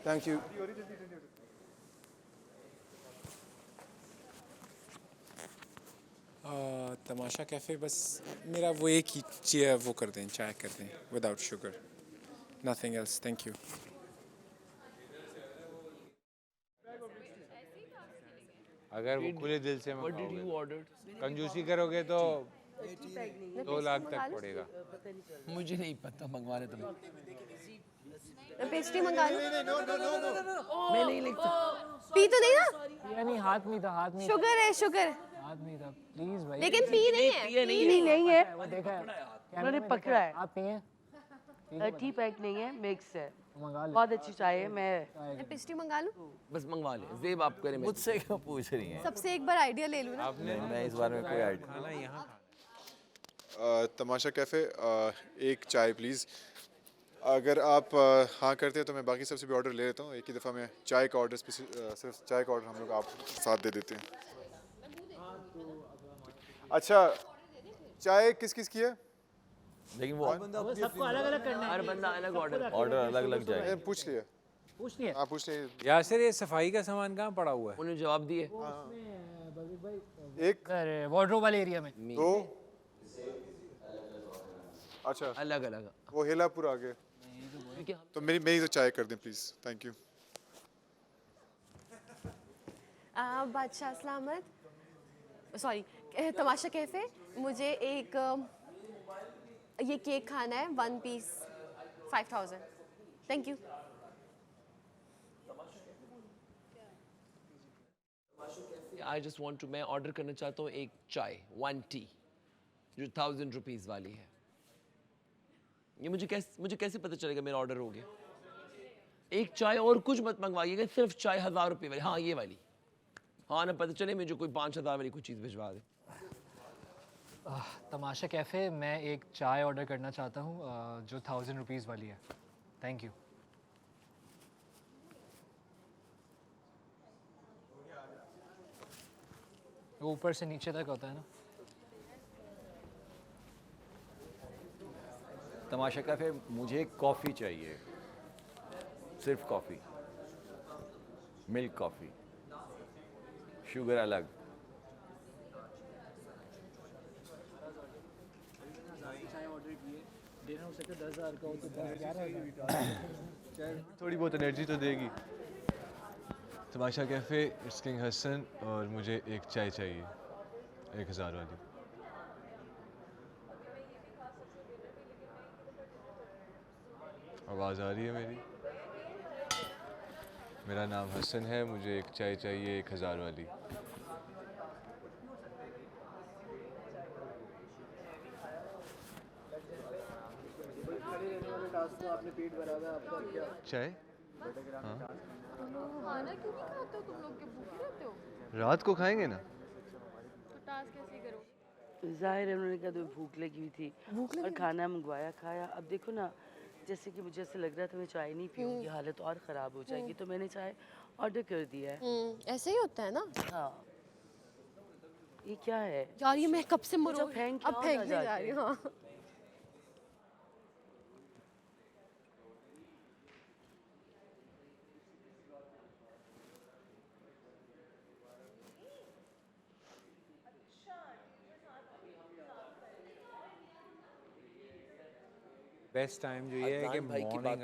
Thank you. तमाशा कैफ़े, बस मेरा वो एक ही वो कर दें, चाय कर दें without sugar, nothing else, thank you. अगर वो खुले दिल से मंगाओगे, कंजूसी करोगे तो 2 लाख तक पड़ेगा। मुझे नहीं पता, मंगवाने तो पेस्ट्री मंगा लो। मैं नहीं लिखता। पी तो नहीं ना? नहीं, हाथ नहीं था, हाथ नहीं। शुगर है, शुगर। हाथ नहीं था, प्लीज भाई। लेकिन पी नहीं है। नहीं नहीं है, वो देखा है, उन्होंने पकड़ा है। आप पिए? टी पैक नहीं है, मिक्स है। मंगा ले। बहुत अच्छी चाय है। मैं पेस्ट्री मंगा लूं? बस मंगवा ले। ज़ेब आप करें, मुझसे क्यों पूछ रही हैं? सबसे एक बार आइडिया ले लूं ना। मैं इस बार में कोई आइडिया खाना यहाँ तमाशा कैफ़े, एक चाय प्लीज़। अगर आप हाँ करते हैं तो मैं बाकी सबसे भी ऑर्डर ले लेता हूँ। एक ही दफ़ा में चाय का ऑर्डर, सिर्फ चाय का ऑर्डर हम लोग आप साथ दे देते हैं। अच्छा, चाय किस किस की है? लेकिन वो सबको अलग अलग करना है। हर बंदा अलग ऑर्डर अलग अलग जाएगा। पूछ लिया, पूछ लिया। हाँ पूछ लिया। यासिर, ये सफाई का सामान कहाँ पड़ा हुआ है? उन्हें जवाब दिए। एक वार्डरोब वाले एरिया में। 2, अच्छा अलग अलग। वो हेलापुर आ गए। तो मेरी तो चाय कर दें प्लीज़, थैंक यू। बादशाह सलामत, सॉरी, तमाशा कैफ़े, मुझे एक ये केक खाना है, 1 piece 5000। Thank you. I just want to, मैं ऑर्डर करना चाहता हूँ एक चाय 1 टी जो 1000 रुपीज़ वाली है। ये मुझे कैसे पता चलेगा मेरा ऑर्डर हो गया? एक चाय और कुछ मत मंगवाइएगा, सिर्फ चाय 1000 रुपये वाली। हाँ ये वाली, हाँ ना पता चले मुझे कोई 5000 वाली कोई चीज़ भिजवा दे। तमाशा कैफ़े, मैं एक चाय ऑर्डर करना चाहता हूँ जो 1000 रुपीज़ वाली है। Thank you. वो ऊपर से नीचे तक होता है ना। तमाशा कैफ़े, मुझे कॉफ़ी चाहिए, सिर्फ कॉफ़ी, मिल्क कॉफ़ी, शुगर अलग। थोड़ी बहुत एनर्जी तो देगी। तमाशा कैफ़े, इट्स किंग हसन, और मुझे एक चाय चाहिए 1000 वाली। आवाज़ आ रही है मेरी? मेरा नाम हसन है, मुझे एक चाय चाहिए 1000 वाली। आपने पेट भरा हुआ है आपका क्या चाय खाना क्यों नहीं खाते हो तुम लोग के भूखे रहते हो रात को खाएंगे ना तो टास्क कैसे करोगे जाहिर है उन्होंने कहा तो भूख लगी हुई थी और खाना मंगवाया खाया। अब देखो ना जैसे कि मुझे ऐसे लग रहा था मैं चाय नहीं पीऊंगी हालत और ख़राब हो जाएगी तो मैंने चाय ऑर्डर कर दिया है। ऐसे ही होता है ना। हाँ ये क्या है यार ये मैं कब से मुझे अब फेंकने जा रही हूँ। हाँ। बेस्ट टाइम जो ये है कि मॉर्निंग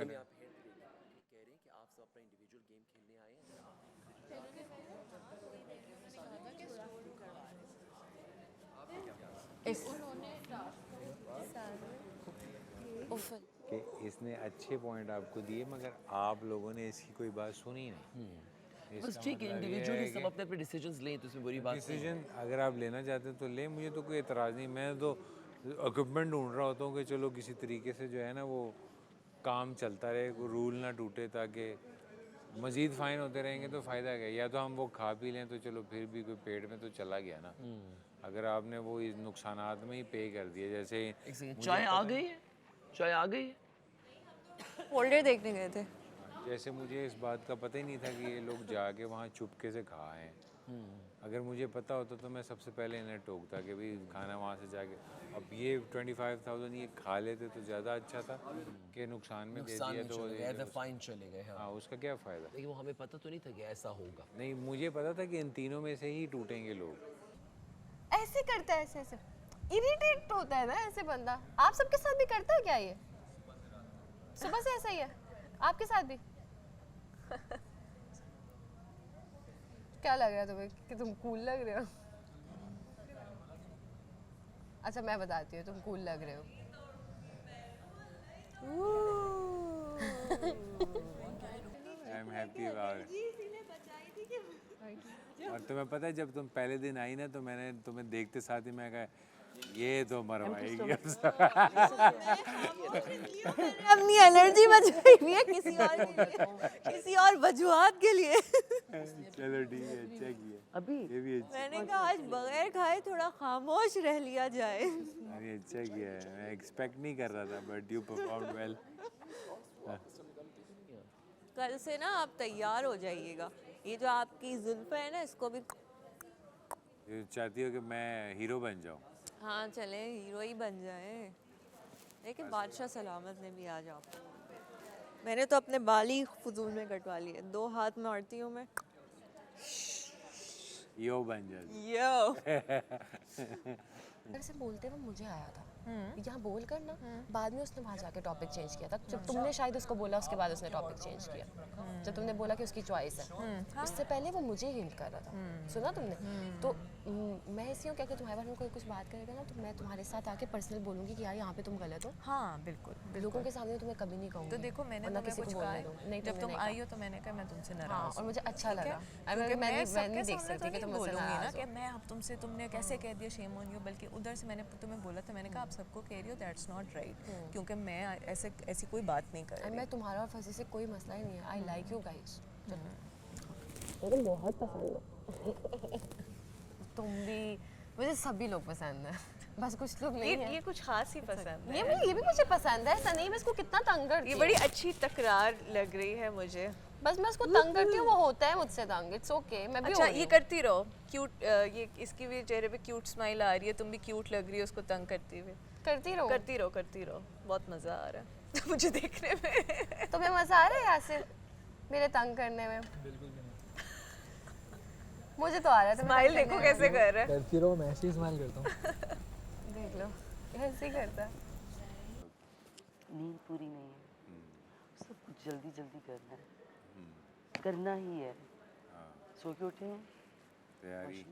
कि इसने अच्छे पॉइंट आपको दिए मगर आप लोगों ने इसकी कोई बात सुनी नहीं। बस ठीक है इंडिविजुअली सब अपने अपने डिसीजंस लें तो इसमें बुरी बात नहीं है। डिसीजन अगर आप लेना चाहते हैं तो ले, मुझे तो कोई एतराज़ नहीं। मैं तो इक्विपमेंट ढूंढ रहा होता हूँ कि चलो किसी तरीके से जो है ना वो काम चलता रहे, कोई रूल ना टूटे, ताकि मज़ीद फ़ाइन होते रहेंगे तो फ़ायदा क्या। या तो हम वो खा पी लें तो चलो फिर भी कोई पेट में तो चला गया ना। अगर आपने वो इस नुकसानात में ही पे कर दिए, जैसे चाय आ गई है, चाय आ गई है। फोल्डर देखने गए थे। जैसे मुझे इस बात का पता ही नहीं था कि ये लोग जाके वहाँ चुपके से खा आए। अगर मुझे पता होता तो मैं सबसे पहले इन्हें टोकता कि भाई खाना वहाँ से जाके, अब ये 25,000 ये खा लेते तो ज़्यादा अच्छा था कि नुकसान में दे दिया तो फाइन चले गए। हाँ उसका क्या फ़ायदा। लेकिन वो हमें पता तो नहीं था कि ऐसा होगा। नहीं मुझे पता था कि इन तीनों में से ही टूटेंगे लोग। ऐसे करता है ऐसे ऐसे इरिटेट होता है ना ऐसे बंदा। आप सबके साथ भी करता है क्या ये? सुबह से ऐसा ही है आपके साथ भी? क्या लग रहा है तुम्हें कि तुम कूल लग रहे हो? अच्छा मैं बताती हूँ तुम कूल लग रहे हो। I am happy about it. और तुम्हें पता है जब तुम पहले दिन आई ना तो मैंने तुम्हें देखते साथ ही मैं कहा ये तो मरवाएगी। अपनी एनर्जी बचाई हुई है किसी और वजूहात के लिए। चलो ठीक है, अच्छा किया। अभी ये भी अच्छा। मैंने कहा आज बगैर खाए थोड़ा खामोश रह लिया जाए। अरे अच्छा किया है, मैं एक्सपेक्ट नहीं कर रहा था बट यू परफॉर्म्ड वेल। कल से ना आप तैयार हो जाइएगा। ये जो आपकी जुल्फे है ना इसको भी। ये चाहती हो कि मैं हीरो बन जाऊँ? हाँ चले हीरो ही बन जाए। लेकिन बादशाह सलामत ने भी आज आपको, मैंने तो अपने बाल ही फजूल में कटवा लिए। 2 हाथ में औरती हूँ मैं। यो बन जाती। यो से बोलते हुए मुझे आया था यहाँ बोल कर ना, बाद में उसने वहाँ जाके टॉपिक चेंज किया था। जब तुमने शायद उसको बोला उसके बाद उसने टॉपिक चेंज किया। जब तुमने बोला कि उसकी चॉइस है, उससे पहले वो मुझे हिंट कर रहा था। सुना तुमने? तो मैं ऐसी हूँ क्या कि तुम्हारे बारे में कोई कुछ बात करेगा ना तो मैं तुम्हारे साथ आके पर्सनल बोलूँगी कि यार यहाँ पे तुम गलत हो। हाँ बिल्कुल। लोगों के सामने तुम्हें कभी नहीं कहूँगी। तो देखो मैंने तुम्हें कुछ कहा है, जब तुम आई हो तो मैंने कहा मैं तुमसे नाराज हूँ। और मुझे अच्छा लगा। मैं नहीं देख सकती कि तुम बोलूँगी ना कि मैं अब तुमसे तुमने कैसे कह दिया शेम ऑन यू, बल्कि उधर से मैंने तुम्हें बोला था, मैंने कहा आप सबको कह रही हो दैट्स नॉट राइट, क्योंकि मैं ऐसी कोई बात नहीं कर रही। मैं तुम्हारा और फंसी से कोई मसला ही नहीं है। I like you guys. मुझे बहुत पसंद हो तुम भी। मुझे सभी लोग पसंद है, बस कुछ लोग नहीं है। ये कुछ खास ही पसंद है। ये भी मुझे पसंद है। ऐसा नहीं मैं इसको कितना तंग करती हूँ। ये बड़ी अच्छी तकरार लग रही है मुझे। बस मैं उसको तंग करती हूँ, वो होता है मुझसे तंग। It's okay. मैं भी अच्छा ये करती रहो। क्यूट ये इसकी भी चेहरे पे क्यूट स्माइल आ रही है, तुम भी क्यूट लग रही हो उसको तंग करती हुए। करती रहो। बहुत मजा आ रहा है मुझे देखने में। तुम्हें मजा आ रहा है यासिर मेरे तंग करने में? बिल्कुल भी नहीं। मुझे तो आ रहा है। स्माइल देखो कैसे कर रहा है। करती रहो, मैं ऐसे ही स्माइल करता हूँ। देख लो ऐसे ही करता है। नींद पूरी नहीं है, सब कुछ जल्दी जल्दी करना है, करना ही है। सो के उठे हैं, तैयारी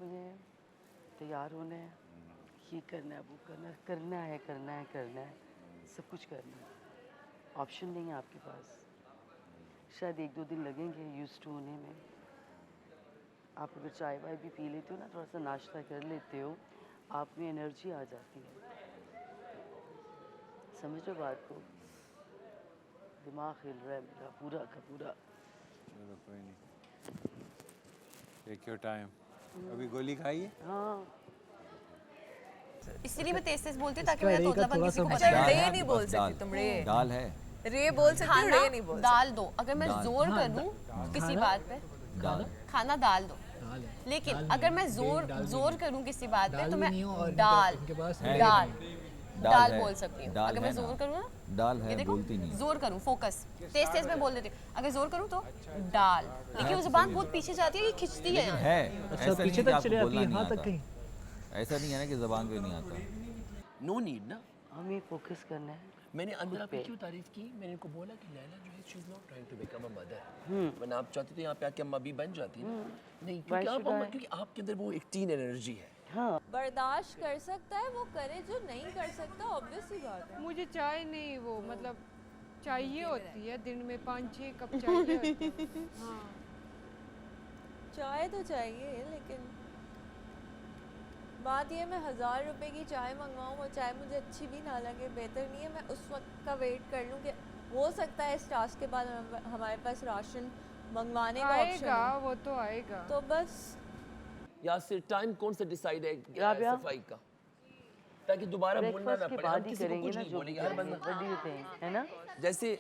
तैयार होना है, ये करना है, वो करना है, सब कुछ करना है। ऑप्शन नहीं है आपके पास। शायद 1-2 दिन लगेंगे यूज्ड टू होने में। आप अगर चाय वाय भी पी लेते हो ना, थोड़ा सा नाश्ता कर लेते हो, आप में एनर्जी आ जाती है। समझ लो बात को। दिमाग हिल रहा है मेरा पूरा का पूरा। चलो कोई नहीं, टेक योर टाइम। अभी गोली खाई है? हाँ इसलिए मैं तेज तेज बोलती हूँ ताकि मेरा तोतलापन किसी को पता अच्छा, ना रे लगे। नहीं बोल सकती तुम, रे दाल है, रे बोल सकती हो, खाना रे नहीं बोल दाल दो, अगर मैं दाल। जोर कर दूँ किसी बात पे दाल खाना दाल दो, लेकिन अगर मैं जोर करूँ किसी बात पे तो मैं दाल दाल दाल है, बोल सकती हूँ। दाल अगर मैं है ना। जोर करूँ ना, दाल ये है, देखो बोलती नहीं। जोर करूँ, फोकस तेज तेज मैं बोल देती हूँ। अगर जोर करूँ तो दाल, लेकिन वो जुबान बहुत पीछे जाती है, ये खिंचती है यहाँ। है अच्छा, ऐसा पीछे नहीं तक कि आपको चले जाती बोलना है, नहीं हाँ तक आता। कहीं। ऐसा नहीं है ना कि जबान पे नहीं आता। नो नीड ना। हमें फोकस करना है। मैंने अंदर आपकी क्यों तारीफ की? मैंने इनको बोला कि लैला जो है she is not trying to become a mother. वरना आप चाहते थे यहाँ पे आके अम्मा भी बन जाती ना। नहीं, क्योंकि आप अम्मा, क्योंकि आपके अंदर वो एक टीन एनर्जी है। हाँ बर्दाश्त कर सकता है वो करे, जो नहीं कर सकता ऑब्वियस सी बात है। मुझे चाय नहीं, वो मतलब चाहिए होती है दिन में 5-6 कप चाहिए होती है। हाँ चाय तो चाहिए, लेकिन बात ये मैं 1000 रुपए की चाय मंगवाऊँ और चाय मुझे अच्छी भी ना लगे, बेहतर नहीं है मैं उस वक्त का वेट कर लूँ कि हो सकता है इस टास्क के बाद हमारे पास राशन मंगवाने का ऑप्शन आएगा, हो। वो तो आएगा। तो बस यासिर, टाइम कौन सा डिसाइड है राबिया? सफाई का, ताकि दोबारा बोलना ना ब्रेकफास्ट के पड़े। हम बाद ही किसी को करेंगे कुछ ना नहीं जो भी बोलेंगे, हर करेंगे। बंदा What do you think? है ना? जैसे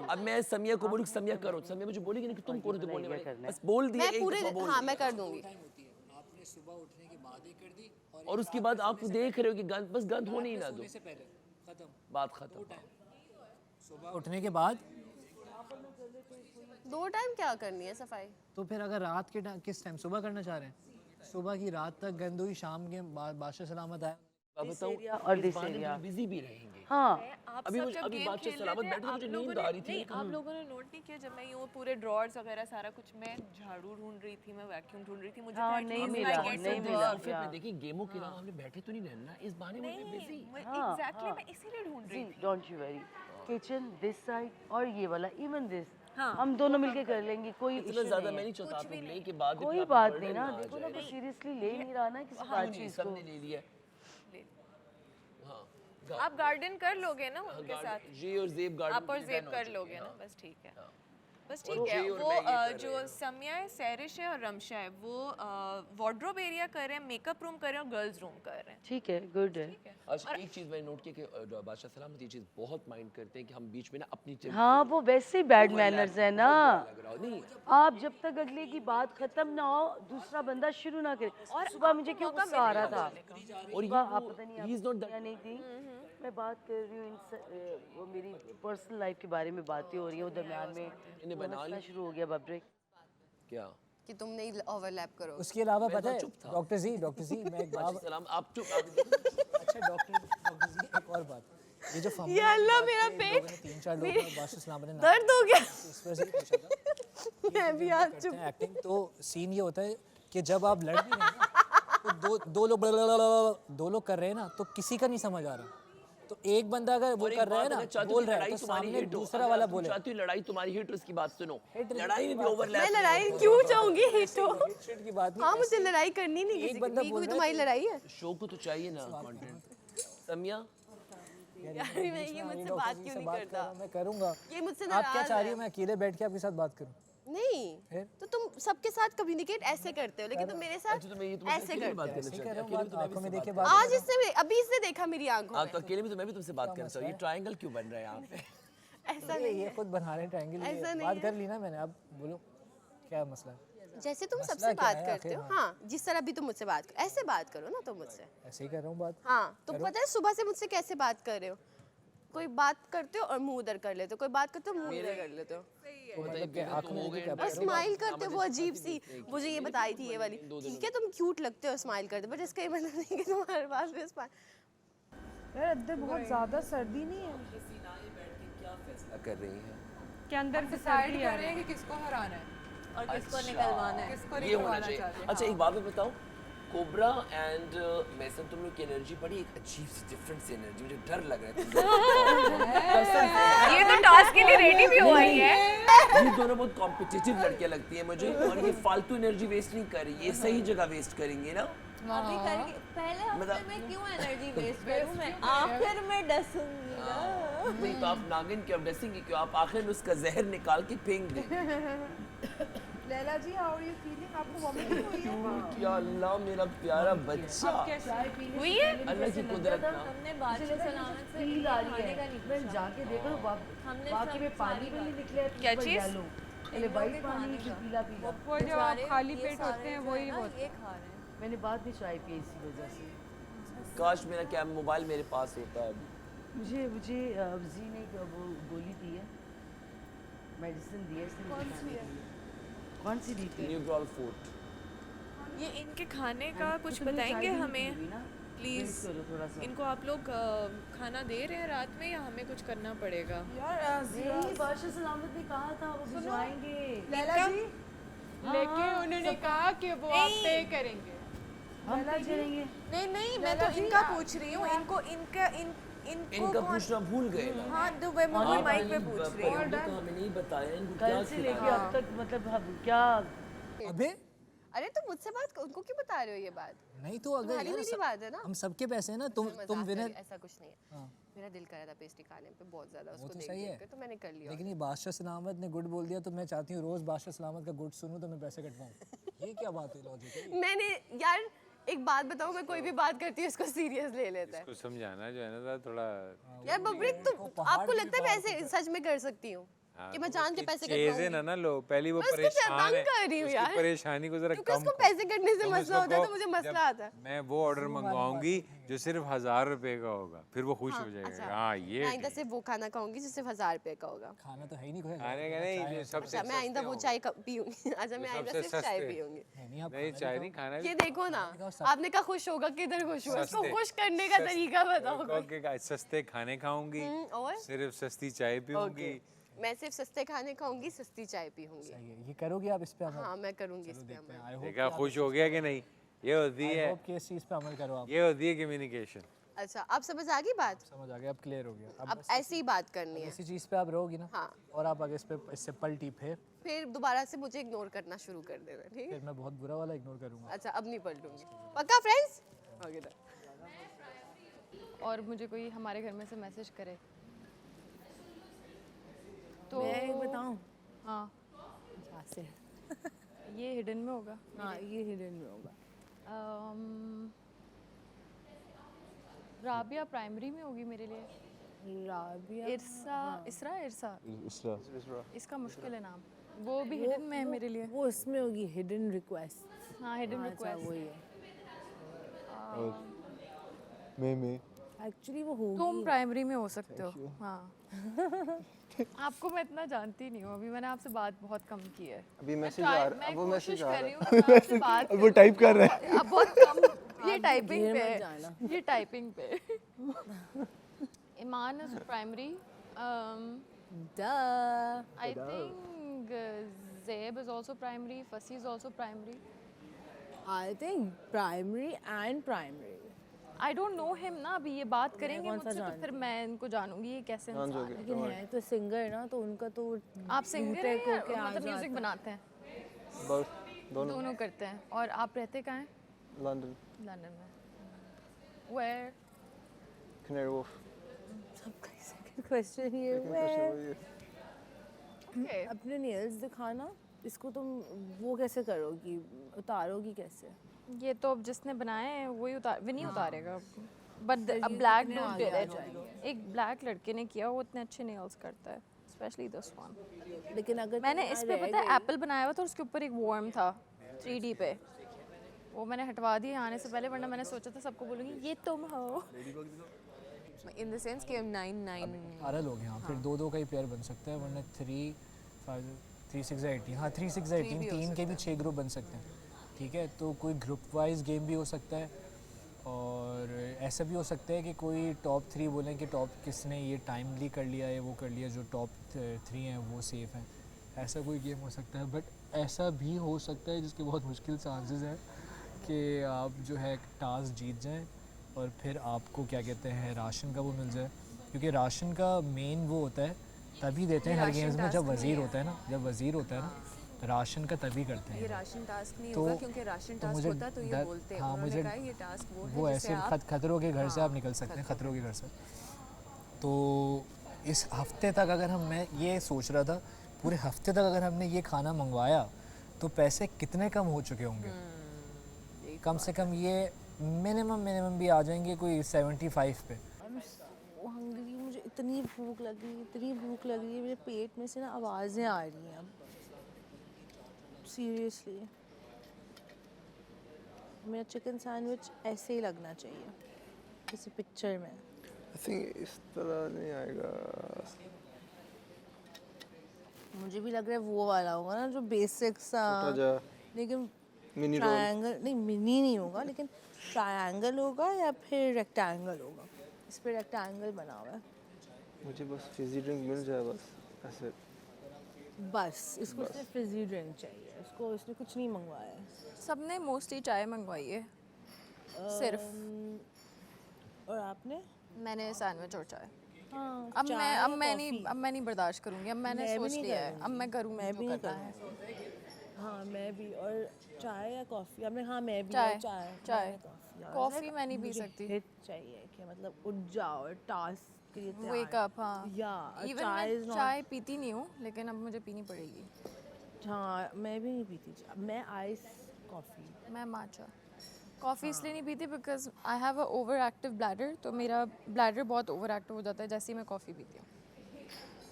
अब मैं समिया को बोलूँ समिया करो, समिया मुझे बोलेगी नहीं कि तुम करो, तो बोलने वाले बस बोल दिए मैं एक पूरे दफा बोल हाँ दिया। मैं कर दूंगी। आपने सुबह उठने के बाद ही कर दी और उसके बाद आप देख रहे हो कि गंद बस गंद होने ही ना दो, से पहले खत्म, बात खत्म। सुबह उठने के बाद। 2 टाइम क्या करनी है सफाई? तो फिर अगर रात के किस टाइम सुबह करना चाह रहे हैं? सुबह की रात तक गंद हुई, शाम के बादशाह सलामत आए। अब बताऊं, और दिस एरिया बिजी भी रहेंगे। हाँ अभी मुझे अभी बादशाह सलामत बैठे थे, मुझे नींद आ रही थी। नहीं, आप लोगों ने नोट नहीं किया जब मैं यूँ पूरे ड्रॉर्स वगैरह सारा कुछ, मैं झाड़ू ढूंढ रही थी, मैं वैक्यूम ढूंढ रही थी, मुझे हाँ, नहीं मिला, नहीं मिला। देखिए गेमों के अलावा हमने बैठे तो नहीं रहना, इस बहाने में बिजी। एग्जैक्टली, मैं इसीलिए ढूंढ रही थी। Don't you worry, kitchen this side और ये वाला इवन दिस, हम दोनों मिलके कर लेंगे, कोई इतना ज्यादा मैं नहीं चाहता आप लोग लेके बाद में कोई फिर बात burden नहीं ना। आ देखो ना, जाए। कोई सीरियसली ले नहीं रहा ना किसी बात चीज को। सबने ले लिया। हाँ, आप गार्डन कर लोगे ना उनके साथ? जी और जेब गार्डन आप और जेब कर लोगे ना, बस ठीक है, बस और ठीक है। जी और वो मैं ये कर जो रहे हैं। समिया है, सैरिश है और रमशा है, वो वार्डरोब एरिया कर रहे हैं, मेकअप रूम कर रहे हैं और गर्ल्स रूम कर रहे हैं। ठीक है, गुड है। अच्छा, एक चीज मैंने नोट की कि बादशाह सलामत ये चीज बहुत माइंड करते हैं कि हम बीच में ना अपनी हाँ, वो वैसे ही बैड मैनर्स है ना। नहीं, आप जब तक अगले की बात खत्म ना हो दूसरा बंदा शुरू ना करे। और सुबह मुझे क्यों गुस्सा आ रहा था, और सुबह आप पता नहीं he is not that- या नहीं थी, मैं बात कर रही हूँ वो मेरी पर्सनल लाइफ के बारे में बातें हो रही हैं, दरमियान में इन्हें बना हंसना शुरू हो गया बब्रेक। क्या कि तुम नहीं ओवरलैप करो। उसके अलावा मैं पता तो है चुप था। डॉक्टर जी मैं एक बादशाह बात, सलाम आप चुप अच्छा डॉक्टर जी एक और बात, ये जो फंबल या अल्लाह, बात मेरा पे पेट, 3-4 लोग ने बादशाह सलामत ने दर्द हो गया। इस वजह से पूछा था। मैं भी आज चुप। एक्टिंग तो सीन ये होता है कि जब आप लड़ भी रहे हैं ना, तो दो लोग कर रहे हैं ना, तो किसी का नहीं समझ आ रहा। तो एक बंदा अगर वो कर रहा है ना, बोल रहा है, तो सामने दूसरा वाला बोले। चाहती हूँ लड़ाई तुम्हारी हिट, उसकी बात सुनो। लड़ाई में भी ओवरलैप। मैं लड़ाई क्यों चाहूंगी हिट हो? की बात नहीं। हाँ, मुझे लड़ाई करनी नहीं, किसी बंदा की बोल कोई रहा है तुम्हारी लड़ाई है। शो को तो चाहिए ना कंटेंट। समिया यार ये मुझसे बात क्यों नहीं करता? मैं करूंगा। ये मुझसे आप क्या नाराज चाह रही है। हो मैं अकेले बैठ के आपके साथ बात करूं? नहीं, तो तुम सबके साथ कम्युनिकेट ऐसे करते हो, लेकिन तुम मेरे साथ ऐसे करते हो। ऐसे कर रहा हूं, बात आंखों में देखे बात। आज अभी इसने देखा मेरी आंखों हाँ, में। तो अकेले में तो मैं भी तुमसे बात कर सकता हूँ। ये ट्रायंगल क्यों बन रहा है यहाँ पे? ऐसा नहीं ये है। खुद बना रहे हैं ट्रायंगल। ऐसा नहीं बात है। कर ली ना मैंने, अब बोलो क्या मसला है? जैसे तुम मसला सबसे क्या बात है करते आखिर? हो, हाँ, जिस तरह भी तुम मुझसे बात करो, ऐसे बात करो ना तुम मुझसे। ऐसे ही कर रहा हूँ बात। हाँ, तुम करो। पता है सुबह से मुझसे कैसे बात कर रहे हो? कोई बात करते हो और मुंह उधर कर लेते हो, कोई बात करते हो मुंह उधर कर लेते हो, तो मतलब क्या आंखों में देखे क्या और स्माइल करते हो। वो अजीब सी मुझे ये बताई थी ये वाली, ठीक है तुम क्यूट लगते हो स्माइल करते, बट इसका ये मतलब नहीं कि तुम्हारे पास भी स्माइल। यार अंदर बहुत ज़्यादा सर्दी नहीं है कर रही है कि अंदर से डिसाइड सर्दी कर आ रहे रही हैं है। कि किसको हराना है और किसको निकलवाना है। किसको ये होना निकलवाना चाहिए। चाहते हैं। अच्छा, एक बात मैं बताऊँ, कोबरा एंड मैसन तुम लोग की एनर्जी बड़ी एक अजीब सी डिफरेंट सी एनर्जी, मुझे डर लग रहा है। ये तो टास्क के लिए रेडी भी हुआ ही है। ये दोनों बहुत कॉम्पिटिटिव लड़कियां लगती हैं मुझे, और ये फालतू एनर्जी वेस्ट नहीं कर रही, ये सही जगह वेस्ट करेंगे ना। अभी करके पहले हफ्ते में क्यों एनर्जी वेस्ट करूं मैं, आखिर में डसूंगी ना। नहीं तो आप नागिन की ड्रेसिंग की क्यों, आप आखिर में उसका जहर निकाल के फेंक दें। लैला जी, हाउ आर यू फीलिंग? आपको वॉमिटिंग हुई है? या अल्लाह मेरा प्यारा बच्चा, हुई है? अल्लाह की कुदरत ना। हमने बादशाह सलामत से फील आ रही खाने का है, नहीं मैं जाके देखा बाकी में पानी भी नहीं निकला है, क्या ऊपर चीज़? येलो, पहले वाइट पानी फिर पीला पीला। वो जब आप खाली पेट होते हैं वही होता ये खा रहे हैं। मैंने बाद में चाय पी इसी वजह से। काश मेरा क्या मोबाइल मेरे पास होता है। मुझे जी ने वो गोली दी है, मेडिसिन दी है इसने। कौन सी दी थी? न्यूट्रॉल फूड। ये इनके खाने का कुछ बताएंगे हमें प्लीज? इनको आप लोग खाना दे रहे हैं रात में या हमें कुछ करना पड़ेगा? नहीं, बादशाह सलामत ने कहा था वो भिजवाएंगे। लैला जी, लेकिन उन्होंने कहा कि वो आप पे करेंगे। हम पे करेंगे? नहीं, मैं तो इनका पूछ रही हूँ। इनका पूछना भूल गए ना। हाँ, तो मैं माइक पे पूछ रही हूँ। तो हमें नहीं बताया इनको कल क्या से खिलाया। लेके अब तक मतलब क्या? अबे अरे तो मुझसे बात, उनको क्यों बता रहे हो ये बात? नहीं तो अगर तुम्हारी यार मेरी बात है ना। हम सबके पैसे हैं ना, तुम मजाक विनर। कर, ऐसा कुछ नहीं है। मेरा दिल कर रहा था पेस्ट्री खाने पे बहुत ज्यादा, उसको तो देख सही देख है, के, तो मैंने कर लिया। लेकिन ये बादशाह सलामत ने गुड बोल दिया तो मैं चाहती हूँ रोज बादशाह सलामत का गुड सुनूं तो मैं पैसे कटवाऊं। ये क्या बात है लॉजिक है? मैंने यार एक बात बताऊं, मैं कोई भी बात करती हूँ इसको सीरियस ले लेता है। इसको समझाना जो है ना थोड़ा। यार बबरिक, तुम आपको लगता है पैसे सच में कर सकती हूँ कि मैं जान के पैसे चीजें ना लो, पहली वो परेशान है, कर रही हूँ यार, परेशानी को जरा क्योंकि कम उसको करो। पैसे करने से तुम मसला उसको होता है, तो कहो, मुझे मसला जब आता है। मैं वो ऑर्डर मंगवाऊंगी जो सिर्फ 1000 रुपए का होगा, फिर वो खुश हो जाएगा। हाँ ये आइंदा से वो खाना खाऊंगी जो सिर्फ 1000 रुपए का होगा। खाना तो है ही नहीं कोई। खाने का नहीं, सबसे अच्छा मैं आइंदा वो चाय पीऊंगी। अच्छा मैं आइंदा सिर्फ चाय पीऊंगी। नहीं, चाय नहीं खाना। ये देखो ना, आपने कहा खुश होगा, किधर खुश हुआ? इसको खुश करने का तरीका बताओ। सस्ते खाने खाऊंगी और सिर्फ सस्ती चाय पीऊंगी। मैं सिर्फ सस्ते खाने खाऊंगी, सस्ती चाय पीऊंगी। सही है, ये करोगे आप इस पे अमल? हाँ मैं करूंगी इस पे अमल। देखा खुश हो गया कि नहीं? ये होती है, कि इस चीज पे अमल करो आप। ये होती है कम्युनिकेशन। अच्छा अब समझ आ गई बात? समझ आ गया, अब क्लियर हो गया। अब ऐसी ही बात करनी है। इसी चीज पे आप रहोगी ना। हाँ। और आप आगे इस पे इससे पलटी फिर दोबारा से मुझे इग्नोर करना शुरू कर देना, ठीक है? फिर मैं बहुत बुरा वाला इग्नोर करूंगा। अच्छा अब नहीं पलटूंगी, पक्का फ्रेंड्स? ओके। और मुझे कोई हमारे घर में से मैसेज करे तो मैं एक बताऊं? हाँ से ये हिडन में होगा। हाँ ये हिडन में होगा। राबिया प्राइमरी में होगी मेरे लिए। राबिया, इरसा इसका मुश्किल है नाम, वो भी हिडन में है मेरे लिए। वो इसमें होगी हिडन रिक्वेस्ट। हाँ हिडन रिक्वेस्ट वही है। मैं एक्चुअली वो होगी। तुम प्राइमरी में हो सकते हो। हाँ आपको मैं इतना जानती नहीं हूँ, अभी मैंने आपसे बात बहुत कम की है। अभी मैसेज आ रहा है, वो मैसेज आ रहा है। वो टाइप कर रहा है। अब बहुत कम, ये टाइपिंग पे है, ये टाइपिंग पे। ईमान is primary. I think Zaeb is also primary, Fasi is also primary. I think primary and primary. I don't know him ना, अभी ये बात करेंगे मुझसे तो फिर मैं इनको जानूंगी ये कैसे इंसान है। लेकिन है तो सिंगर ना, तो उनका तो आप सिंगर हैं या मतलब म्यूजिक बनाते हैं? दोनों करते हैं। और आप रहते कहाँ हैं? लंदन। लंदन में। Where? Canary Wharf। सबका सेकंड क्वेश्चन ये है। अपने नेल्स दिखाना, इसको तुम वो कैसे करोगी, उतारोगी कैसे? ये तो अब जिसने बनाए हैं वही नहीं उतारेगा। बट अब ब्लैक डूड डिड इट। एक ब्लैक लड़के ने किया, वो इतने अच्छे नेल्स करता है, स्पेशली दिस वन। लेकिन अगर मैंने इस पे पता है एप्पल बनाया हुआ था और उसके ऊपर एक वर्म था 3D पे, वो मैंने हटवा दिया आने से पहले, वरना मैंने सोचा था सबको बोलूँगी ये तुम हो। इन द सेंस कि हम 9 12 लोग हैं यहाँ, फिर 2-2 का ही पेयर बन सकता है, वरना 3 5 3 6 18। हाँ 3 6 18, 3 के भी 6 ग्रुप बन सकते हैं। ठीक है, तो कोई ग्रुप वाइज गेम भी हो सकता है, और ऐसा भी हो सकता है कि कोई टॉप 3 बोलें कि टॉप किसने ये टाइमली कर लिया है, वो कर लिया, जो टॉप 3 हैं वो सेफ़ हैं। ऐसा कोई गेम हो सकता है। बट ऐसा भी हो सकता है जिसके बहुत मुश्किल चांसेस हैं कि आप जो है टास्क जीत जाएं और फिर आपको क्या कहते हैं राशन का वो मिल जाए, क्योंकि राशन का मेन वो होता है तभी देते हैं हर गेम्स में जब वज़ीर होता है ना, जब वज़ीर होता है ना राशन का तभी करते हैं। ये राशन टास्क नहीं होगा, क्योंकि राशन टास्क होता तो ये बोलते हैं। उन्होंने कहा ये टास्क वो है ऐसे खतरों के घर से आप निकल सकते हैं, खतरों के घर से। तो इस हफ्ते तक अगर मैं ये सोच रहा था, पूरे हफ्ते तक अगर हमने ये खाना मंगवाया तो पैसे कितने कम हो चुके होंगे। कम से कम ये मिनिमम भी आ जाएंगे कोई 75 पे। हंगरी, मुझे इतनी भूख लग रही है, मेरे पेट में से ना आवाज़ें आ रही हैं अब, सीरियसली। मेरा चिकन सैंडविच ऐसे ही लगना चाहिए किसी पिक्चर में। आई थिंक इस तरह नहीं आएगा। मुझे भी लग रहा है वो वाला होगा ना जो बेसिक सा, लेकिन मिनी ट्रायंगल नहीं, मिनी नहीं होगा, लेकिन ट्रायंगल होगा या फिर रेक्टेंगल होगा। इस पे रेक्टेंगल बना हुआ है। मुझे बस फिजी ड्रिंक मिल जाए बस, ऐसे। बस इसको सिर्फ फिजी ड्रिंक चाहिए, इसको इसने कुछ नहीं मंगवाया है। सबने मोस्टली चाय मंगवाई है सिर्फ। और आपने? मैंने सैंडविच और चाय। हाँ, अब मैं नहीं बर्दाश्त करूँगी। अब मैंने सोच लिया है, अब मैं करूँगी, मैं भी जो नहीं करना है। हाँ मैं भी। और चाय या कॉफ़ी? आपने? हाँ मैं भी। चाय। चाय। कॉफ़ी मैं नहीं पी सकती। हिट चाहिए कि मतलब उठ जाओ टास्क के लिए तैयार। Wake up. हाँ, या इवन मैं चाय पीती नहीं हूँ, लेकिन अब मुझे पीनी पड़ेगी। हाँ मैं भी नहीं पीती चाय, मैं आइस कॉफ़ी। मैं माचा। कॉफ़ी इसलिए नहीं पीती because I have a over active bladder, तो मेरा ब्लैडर बहुत ओवर एक्टिव हो जाता है जैसे ही मैं कॉफ़ी पीती हूँ,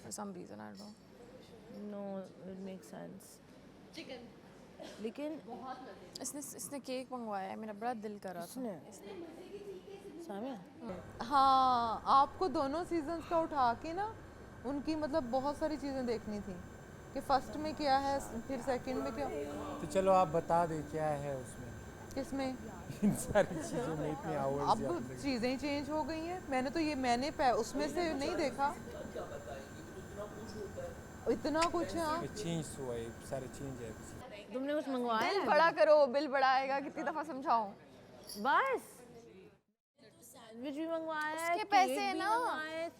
for some reason I don't know. It make sense. लेकिन इसने केक मंगवाया है, मेरा बड़ा दिल कर रहा था। हाँ, आपको दोनों सीजन्स का उठा के ना उनकी मतलब बहुत सारी चीज़ें देखनी थी कि फर्स्ट में क्या है, फिर सेकंड में क्या। तो चलो आप बता दें क्या है उसमें। किसमें? इन सारी चीज़ों में इतने आवर्स। अब चीज़ें चेंज हो गई हैं। मैंने उसमें से नहीं देखा इतना कुछ। हाँ चेंज हुआ है, सारे चेंज है। तुमने कुछ मंगवाया? बिल बड़ा करो, बिल बड़ा आएगा। कितनी दफ़ा समझाऊँ? बस सैंडविच भी मंगवाया है, उसके पैसे है ना,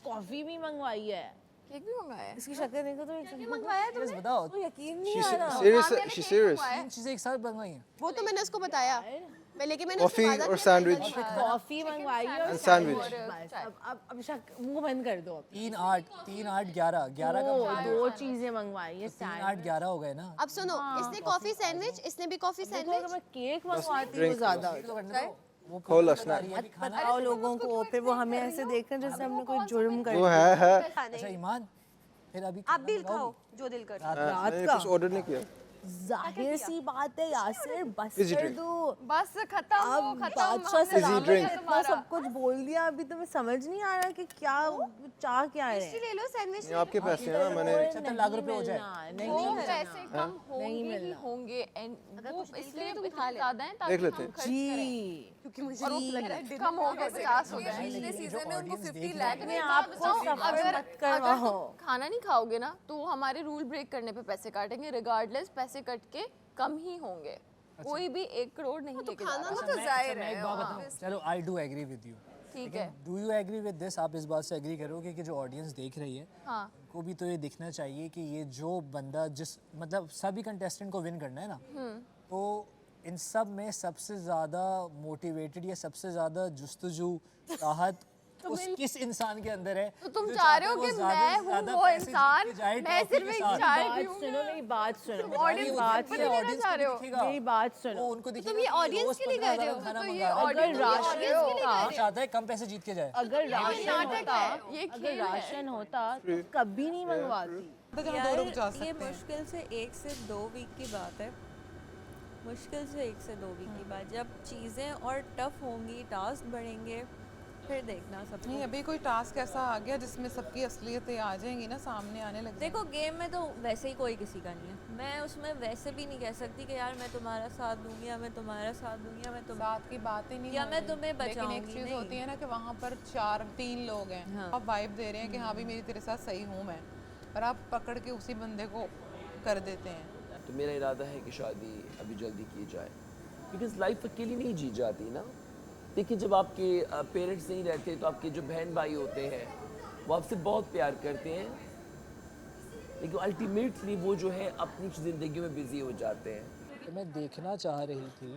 कॉफ़ी भी मंगवाई है, केक भी मंगवाया है। इसकी शक्ल देखो तो केक मंगवाया तुमने? बताओ। तो यकीन नहीं आ रहा। सीरियस। तीन चीजें एक साथ मंगवाई हैं। वो तो मैंने उसको बताया, लेकिन मैंने कॉफी और सैंडविच। कॉफ़ी मंगवाई है और सैंडविच। बस अब मुंह बंद कर दो। 3 8 11 का दो चीजें मंगवाई है। 3 8 11 हो गए ना। अब सुनो, इसने कॉफी सैंडविच, इसने भी कॉफी सैंडविच। अगर मैं केक मंगवाती हूँ ज़्यादा खोला स्नैक। बताओ लोगों को, फिर वो हमें ऐसे देख रहे हैं जैसे हमने कोई जुर्म कर वो दिया। है। अच्छा ईमान, फिर अभी आप बिल खाओ जो दिल कर। रात का कुछ ऑर्डर नहीं किया। जाहिर सी बात है यासिर, बस Fizzy कर drink. दो। बस खत्म हो, अब खत्म। बादशाह Fizzy सलामत drink. है, इतना सब कुछ बोल दिया, अभी तो मैं समझ नहीं आ रहा कि क्या चाह क्या है। ले लो सैंडविच। ये आपके पैसे हैं ना, मैंने 70 लाख रुपए हो जाए। वो पैसे कम होंगे ही होंगे, एंड वो इसलिए तो इतना ज़्यादा है ताकि देख लेते हम हैं। खर्च करें। क्योंकि मुझे कम हो गए 50 हो गए। पिछले सीजन में उनको 50 लाख अपने आप को सफर मत करवाओ। तुम खाना नहीं खाओगे ना तो हमारे रूल ब्रेक करने पे पैसे काटेंगे, रिगार्डलेस पैसे कट के कम ही होंगे। कोई भी 1 करोड़ नहीं लेके जा रहा। वो तो जाहिर है। एक बात बताऊं, चलो I do agree with you. ठीक है। Do you agree with this? आप इस बात से एग्री करोगे कि जो ऑडियंस देख रही है, हाँ, को भी तो ये दिखना चाहिए कि ये जो बंदा जिस मतलब सभी कंटेस्टेंट को विन करना है ना, तो इन सब में सबसे ज़्यादा मोटिवेटेड या सबसे ज़्यादा जुस्तजू चाहत किस इंसान के अंदर है? तो तुम चाह रहे हो कि मैं हूँ वो इंसान, मैं सिर्फ एक चाय पीऊँ? सुनो मेरी बात सुनो, ऑडियंस बात को लेना चाह रहे हो? मेरी बात सुनो। उनको तुम ये ऑडियंस के लिए कर रहे हो? तो ये अगर ऑडियंस राशन चाहता है कम पैसे जीत के जाए। अगर राशन नाटक होता, है, ये अगर खेल है। राशन होता तो कभी नहीं मंगवाती। यार ये मुश्किल से 1 से 2 वीक की बात है, मुश्किल से 1 से 2 वीक की बात। जब चीज़ें और टफ होंगी, टास्क बढ़ेंगे, फिर देखना सब। नहीं, अभी कोई टास्क ऐसा आ गया जिसमें सबकी असलियतें आ जाएंगी ना, सामने आने लग देखो गेम में तो वैसे ही कोई किसी का नहीं है। मैं उसमें वैसे भी नहीं कह सकती कि यार मैं तुम्हारा साथ दूंगी या मैं तुम्हारा साथ दूंगी या मैं साथ की बात ही नहीं या मैं होगी। तुम्हें लेकिन एक बचाऊंगी चीज़ नहीं। होती है ना कि वहाँ पर 3 लोग हैं। हाँ। आप वाइब दे रहे हैं कि हाँ भी मेरी तेरे साथ सही हूँ मैं, पर आप पकड़ के उसी बंदे को कर देते हैं। तो मेरा इरादा है कि शादी अभी जल्दी की जाए, बिकॉज लाइफ अकेली नहीं जी जाती ना। देखिए जब आपके पेरेंट्स नहीं रहते तो आपके जो बहन भाई होते हैं वो आपसे बहुत प्यार करते हैं, लेकिन अल्टीमेटली वो जो है अपनी ज़िंदगी में बिजी हो जाते हैं। तो मैं देखना चाह रही थी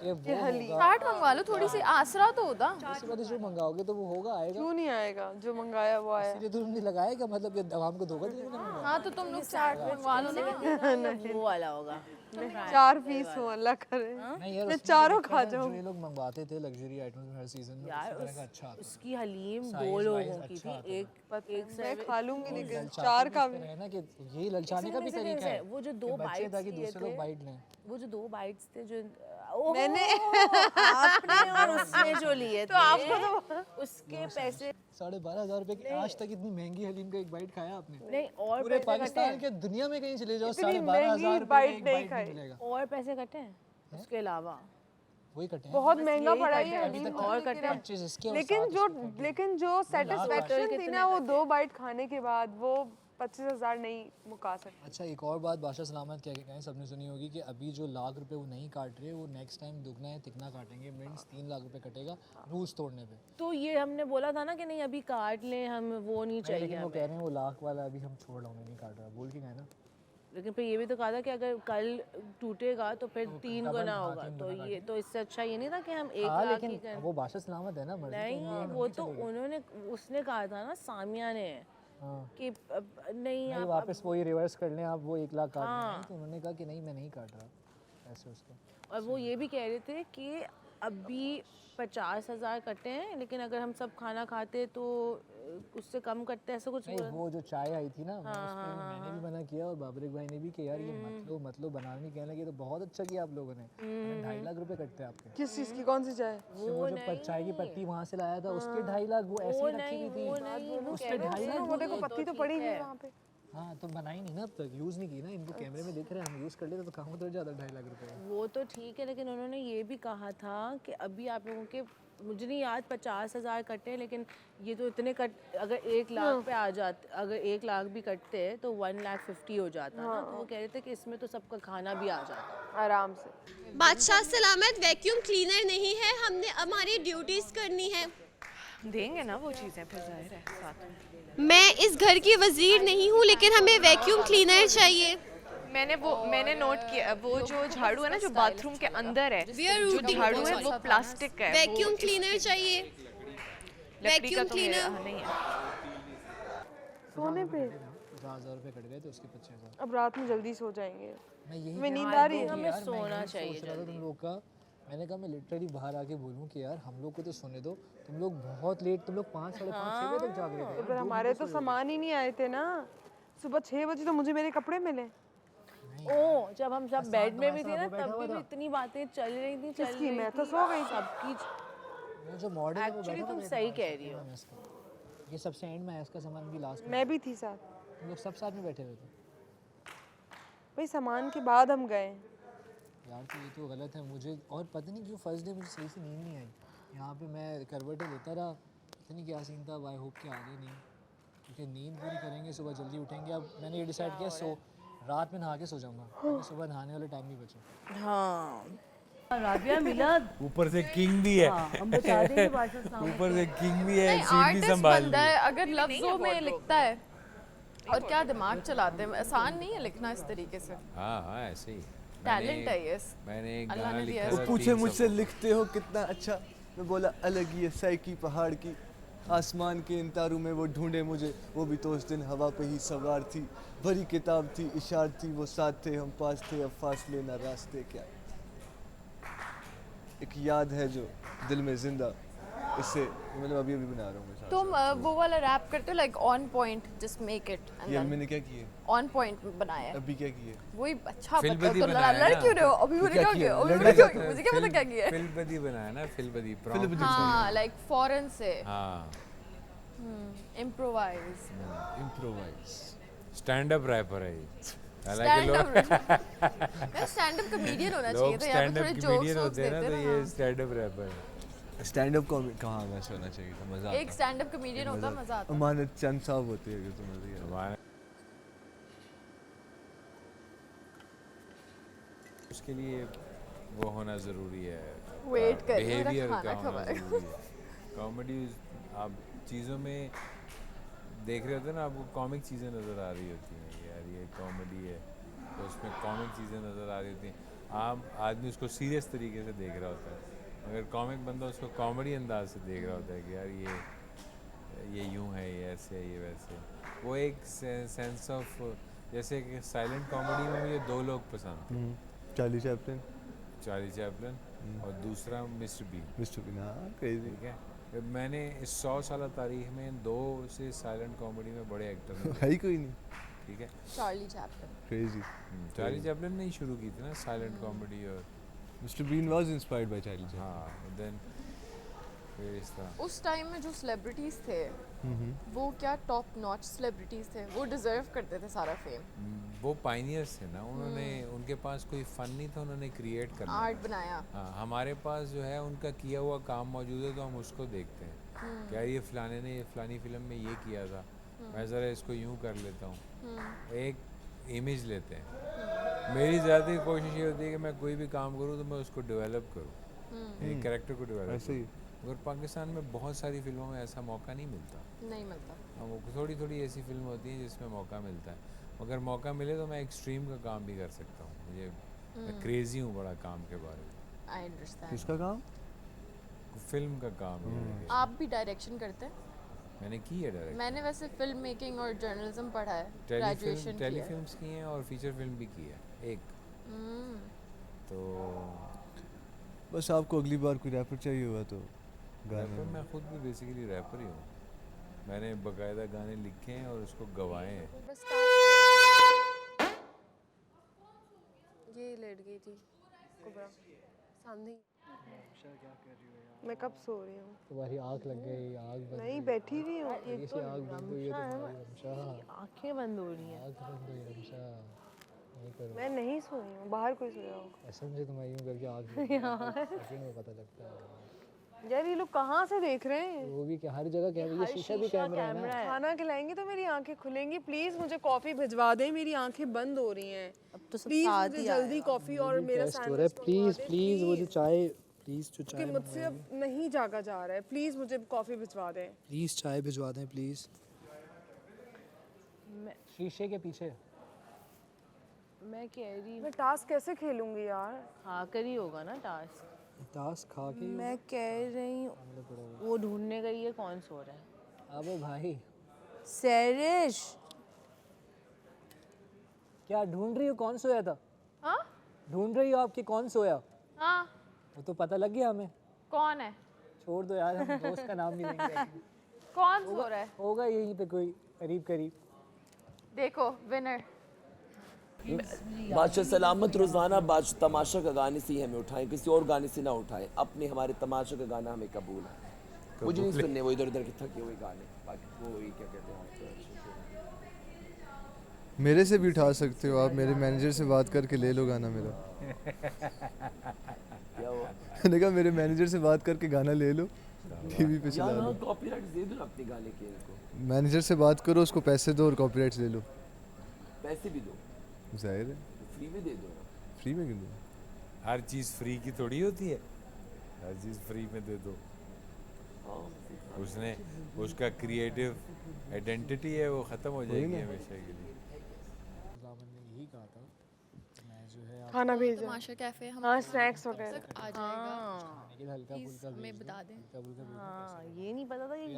कि वो होगा। चाट मंगवा लो, थोड़ी सी आसरा तो होता। इसके बाद जो मंगाओगे तो वो होगा, आएगा। क्यों नहीं आएगा? जो मंगाया वो आया। इसलिए तुमने लगाया क्या, मतलब कि आवाम को धोखा देने का? हाँ तो तुम लोग चाट मंगवा लो ना। वो वाला होगा। 4 पीस हो, अल्लाह करे। नहीं यार, मैं उसमें चारों देखा खा ना, जाऊं। जो ये लोग मंगवाते थे लग्जरी आइटम्स हर सीजन में, यार उसी तरह का अच्छा आता उसकी हलीम Size 2 wise लोगों की अच्छा थी। आता एक मैं खा लूंगी, लेकिन ललचाते 4 भी का इस तरह है ना कि यही ललचाने का भी सेकंड तरीका है। वो जो 2 कि बच्चे बाइट्स ताकि लिए दूसरे लोग थे, बाइट लें। वो जो 2 बाइट्स थे जो मैंने आपने और उसने जो लिए तो थे, आपको तो उसके पैसे 12,500 रुपए की आज तक इतनी महंगी हलीम का एक बाइट खाया आपने? नहीं, और पूरे पैसे पाकिस्तान कटे के दुनिया में कहीं चले जाओ, इतनी 12,500 रुपए का बाइट एक नहीं बाइट खाई। नहीं मिलेगा। और पैसे कटे हैं उसके अलावा। वही कटे हैं। बहुत महंगा यही पड़ा कटे ये हैं, हलीम, और कटे हैं। 25 इसके और लेकिन 7 जो उसके कटे हैं। लेकिन जो सेटिस्फेक्शन थी कितने ना, वो कटे? 2 बाइट खाने के बाद वो 25,000 नहीं मुका सकते। अच्छा, एक और बात बादशाह सलामत कह के कहें, सबने सुनी होगी कि अभी जो लाख रुपए वो नहीं काट रहे, वो नेक्स्ट टाइम दुगना या तिगना काटेंगे। मीन्स 3 लाख रुपए कटेगा रूल्स तोड़ने पे। तो ये हमने बोला था ना कि नहीं अभी काट लें, हम वो नहीं चाहिए लेकिन वो हमें। कह रहे हैं वो लाख वाला अभी हम छोड़ रहे नहीं काट रहा, बोल के गए ना। लेकिन फिर ये भी तो कहा था कि अगर कल टूटेगा तो फिर 3 डबल, गुना हाँ, होगा। 3 तो गुना ये तो इससे अच्छा ये नहीं था कि हम 1 हाँ, लाख ही लेकिन करें। वो बादशाह सलामत है ना, मर्जी तो नहीं, इंडियन वो नहीं तो चलेगी। उन्होंने उसने कहा था ना, सामिया ने हाँ। कि नहीं नहीं, आप वापस वही रिवर्स कर लें आप, वो 1 लाख काट हाँ। लें। तो उन्होंने कहा कि नहीं मैं नहीं काट रहा ऐसे उसके। और वो ये भी कह रहे थे कि अभी 50,000 कटे हैं, लेकिन अगर हम सब खाना खाते तो उससे कम कटते, ऐसा कुछ नहीं, बोला। वो जो चाय आई थी ना, हाँ, हाँ, मैंने भी मना किया और बाबरिक भाई ने भी कि यार ये मत लो बनाने नहीं, कहने लगे तो बहुत अच्छा किया आप लोगों ने। 2.5 लाख रुपए कटते हैं आपके। किस चीज़ की, कौन सी चाय? वो जो चाय की पत्ती वहाँ से लाया था उसके 2.5 लाख, वो ऐसे ही रखी हुई थी उसके 2.5 लाख। वो देखो पत्ती तो पड़ी हुई वहाँ पे। हाँ, तो बनाई नहीं ना अब तक, यूज़ नहीं की ना, इनको कैमरे में दिख रहे हैं, हम यूज़ कर लेते तो कहाँ उतर जाता 2.5 लाख रुपए। वो तो ठीक है, लेकिन उन्होंने ये भी कहा था कि अभी आप लोगों के, मुझे नहीं याद 50,000 कटे, लेकिन ये तो इतने कट, अगर 1 लाख पे आ जाते, अगर 1 लाख भी कटते तो 1,50,000 हो जाता ना। तो वो कह रहे थे कि इसमें तो सबका खाना भी आ जाता आराम से। बादशाह सलामत वैक्यूम क्लीनर नहीं है, हमने हमारी ड्यूटीज करनी है। देंगे ना वो चीज़ें फिर, जाहिर है साथ में। मैं इस घर की वजीर नहीं हूँ, लेकिन हमें वैक्यूम क्लीनर चाहिए। मैंने नोट किया, वो जो झाड़ू है ना जो बाथरूम के अंदर है, जो झाड़ू है वो प्लास्टिक का है। वैक्यूम क्लीनर चाहिए। लकड़ी का वैक्यूम तो क्लीनर नहीं है। सोने पे 50,000 रुपए कट गए तो उसके 25,000। अब रात में जल्दी सो जाएंगे। मैं यही हमें कह नींद रहा आ रही है। था कि हमें यार, सोना मैं यही चाहिए सोच रहा था जल्दी। तुम लोग का। मैंने कहा मैं लिटरली बाहर आके बोलूँ कि यार हम लोग को तो सोने दो, तुम लोग बहुत लेट, तुम लोग 5, साढ़े 5, 6 बजे तक जाग रहे थे। पर हमारे तो सामान ही नहीं आए थे ना। सुबह 6 बजे तो मुझे मेरे कपड़े मिले। ओ, जब हम सब बेड में भी थे ना, तब भी इतनी बातें चल रही थी, चल किसकी? रही मैं थी तो सो गई थी। सबकी। वो जो मॉडल है वो Actually बैठा तुम था सही मेरे कह पास, रही हो। मैं इसका- ये सबसे एंड में है, इसका सामान भी लास्ट में। मैं भी थी साथ। हम लोग सब साथ में बैठे हुए थे। भाई सामान के बाद हम गए। यार तो ये तो गलत है। मुझे और पता नहीं क्यों फर्स्ट डे मुझे सही से नींद नहीं आई। यहाँ पे मैं करवटें लेता रहा, पता नहीं क्या सीन था। आई होप कि आगे नहीं, क्योंकि नींद पूरी करेंगे, सुबह जल्दी उठेंगे। अब मैंने ये डिसाइड किया रात में नहा के सो जाऊँगा, ताकि सुबह नहाने वाला टाइम नहीं बचे। हाँ, राबिया मिलाद ऊपर से किंग भी है, हम बता देंगे बादशाह साहब। ऊपर से किंग भी है, सीट भी आर्टिस्ट संभाल बंदा ली। है, अगर लफ्जों में लिखता है और क्या दिमाग चलाते हैं, आसान नहीं है लिखना इस तरीके से। हाँ हाँ, ऐसे ही टैलेंट है ये। मैंने एक अल्लाह गाना ने दिया लिखा है। था, पूछे 300 मुझसे लिखते हो कितना अच्छा, मैं बोला अलग ही है सै की पहाड़ की। आसमान के इन तारों में वो ढूंढे मुझे, वो भी तो उस दिन हवा पे ही सवार थी। भरी किताब थी, इशार थी, वो साथ थे, हम पास थे, अब फासले ना रास्ते क्या। एक याद है जो दिल में जिंदा, इससे मतलब अभी अभी बना रहा हूँ मैं। तुम वो वाला रैप करते हो, like on point, just make it. ये मैंने क्या किया? ऑन पॉइंट बनाया है। अभी क्या किया? वही अच्छा फिल बता बदी तो बनाया लड़ ना। क्यों रहे हो? अभी मैंने क्या किया? अभी मैंने क्या किया? मुझे क्या पता क्या किया है? फिल्बदी बनाया ना, फिल्बदी हाँ, लाइक फॉरेन से। हाँ, इम्प्रोवाइज। स्टैंड अप रैपर है ये। स्टैंड अप कॉमेडियन होना चाहिए था, यहाँ पे थोड़े जोक्स होते हैं ना, तो ये स्टैंड अप रैपर है। स्टैंड अप कॉमेडी कहाँ में होना चाहिए था, मजा आता। एक स्टैंड अप कॉमेडियन होता, मजा आता। अमानत चंद साहब होते हैं तुम्हारे। उसके लिए वो होना ज़रूरी है, वेट कर, बिहेवियर मेरा का खाना होना खा ज़रूरी है। कॉमेडी आप चीज़ों में देख रहे होते हैं ना, आपको कॉमिक चीज़ें नज़र आ रही होती हैं, यार ये कॉमेडी है, तो उसमें कॉमिक अलग चीज़ें नज़र आ रही होती हैं। आम आदमी उसको सीरियस तरीके से देख रहा होता है, मगर कॉमिक बंदा उसको कॉमेडी अंदाज से देख रहा होता है कि यार ये यूं है, ये ऐसे है, ये वैसे है। वो एक सेंस ऑफ, जैसे कि साइलेंट कॉमेडी में मुझे दो लोग पसंद थे, चार्ली चैपलिन और दूसरा मिस्टर बीन। हाँ क्रेजी। ठीक है, मैंने इस 100 साल तारीख में 2 से साइलेंट कॉमेडी में बड़े एक्टर है ही कोई नहीं। ठीक है, Charlie Chaplin. Crazy. Charlie Chaplin ने ही शुरू की थी ना साइलेंट कॉमेडी, और mister Bean was inspired by Charlie Chaplin. हाँ, देन फिर इस तरह उस टाइम में जो सेलिब्रिटीज़ थे वो क्या टॉप नॉच सेलिब्रिटीज़ थे, वो डिज़र्व करते थे सारा फेम। वो पाइनियर्स थे ना, उन्होंने, उनके पास कोई फन नहीं था, उन्होंने क्रिएट करना, आर्ट बनाया। हाँ, हमारे पास जो है उनका किया हुआ काम मौजूद है, तो हम उसको देखते हैं क्या ये फलाने ने फलानी फिल्म में ये किया था, मैं ज़रा इसको यूं कर लेता हूँ, एक इमेज लेते हैं। मेरी ज़्यादा कोशिश ये होती है कि मैं कोई भी काम करूँ तो मैं उसको डेवलप करूँ, एक कैरेक्टर को डेवलप ऐसे ही। मगर पाकिस्तान में बहुत सारी फिल्मों में ऐसा मौका नहीं मिलता। नहीं मिलता। वो थोड़ी थोड़ी ऐसी फिल्म होती हैं जिसमें मौका मिलता है, अगर मौका मिले तो मैं एक्सट्रीम का काम भी कर सकता हूँ। मुझे मैं क्रेजी हूँ बड़ा काम के बारे में। I understand. किसका काम? फिल्म का काम है। आप भी डायरेक्शन करते हैं? मैंने की है डायरेक्शन। मैंने वैसे फिल्म मेकिंग और जर्नलिज्म पढ़ा है, ग्रेजुएशन किया है। टेलीफिल्म्स की हैं और फीचर फिल्म भी की है एक। तो बस आपको अगली बार कोई रैपर चाहिए हुआ तो रैपर, मैं खुद भी बेसिकली रैपर ही हूँ। मैंने बाकायदा गाने लिखे हैं और उसको गवाए हैं। ये लेट गई थी कुबरा सामने। मैं कब सो रही हूँ? तुम्हारी आँख लग गई, आँख बंद नहीं, बैठी हुई हूँ। ये तो आँख बंद हुई है तुम्हारी रमशा। आँखें बंद हो रही हैं। आँख बंद हुई रमशा, नहीं करो। मैं नहीं सोई हूँ, बाहर कोई सोया होगा। कसम से तुम्हारी यूं करके आँख सेकंड में पता लगता है। यार ये लोग कहाँ से देख रहे हैं? वो भी क्या हर जगह कैमरा, ये शीशा भी कैमरा है ना। खाना खिलाएंगे तो मेरी आंखें खुलेंगी। प्लीज मुझे कॉफी भिजवा दें, मेरी आंखें बंद हो रही हैं। अब तो सब प्लीज साथ मुझे ही जल्दी कॉफी और मेरा सैंडविच प्लीज प्लीज वो जो चाय, प्लीज जो चाय कि मुझसे अब नहीं जागा जा रहा है। प्लीज मुझे कॉफी भिजवा दें। प्लीज चाय भिजवा दें प्लीज। शीशे के पीछे। मैं कह रही हूँ मैं टास्क कैसे खेलूंगी यार? खा कर ही होगा ना टास्क। टास्क खा के मैं कह रही हूँ वो ढूंढने गई है कौन सो रहा है। अबे भाई सैरिश, क्या ढूंढ रही हो? कौन सोया था? हाँ? ढूंढ रही हो आपकी कौन सोया? हाँ। वो तो पता लग गया हमें। कौन है? छोड़ दो यार, हम दोस्त का नाम नहीं लेंगे। कौन सो रहा है? होगा यहीं पे कोई करीब करीब। देखो विनर। बादशाह सलामत रोज़ाना बादशाह तमाशा का गाने से ही हमें उठाएं, किसी और गाने से ना उठाएं। अपने हमारे तमाशा का गाना हमें कबूल है। मुझे नहीं सुनने वो इधर उधर के थके हुए गाने। बाकी वो क्या कहते हैं, मेरे से भी उठा सकते हो आप। मेरे मैनेजर से बात करके ले लो गाना मेरा। क्या हुआ? मैंने कहा मेरे मैनेजर से बात करके गाना ले लो, टीवी पे चला लो। कॉपीराइट दे दो ना अपने गाने के इनको। मैनेजर से बात करो, उसको पैसे दो और कॉपीराइट्स ले लो। पैसे भी दो, जाहिर है। फ्री में दे दो। फ्री में क्यों दो? हर चीज़ फ्री की थोड़ी होती है, हर चीज़ फ्री में दे दो। उसने, उसका क्रिएटिव आइडेंटिटी है वो ख़त्म हो जाएगी हमेशा के लिए। यही कहा था मैं जो है खाना भेज तमाशा कैफे हम हाँ स्नैक्स वगैरह आ जाएगा। हल्का प्लीज फुल्का हमें बता दें। हाँ ये नहीं पता था कि ये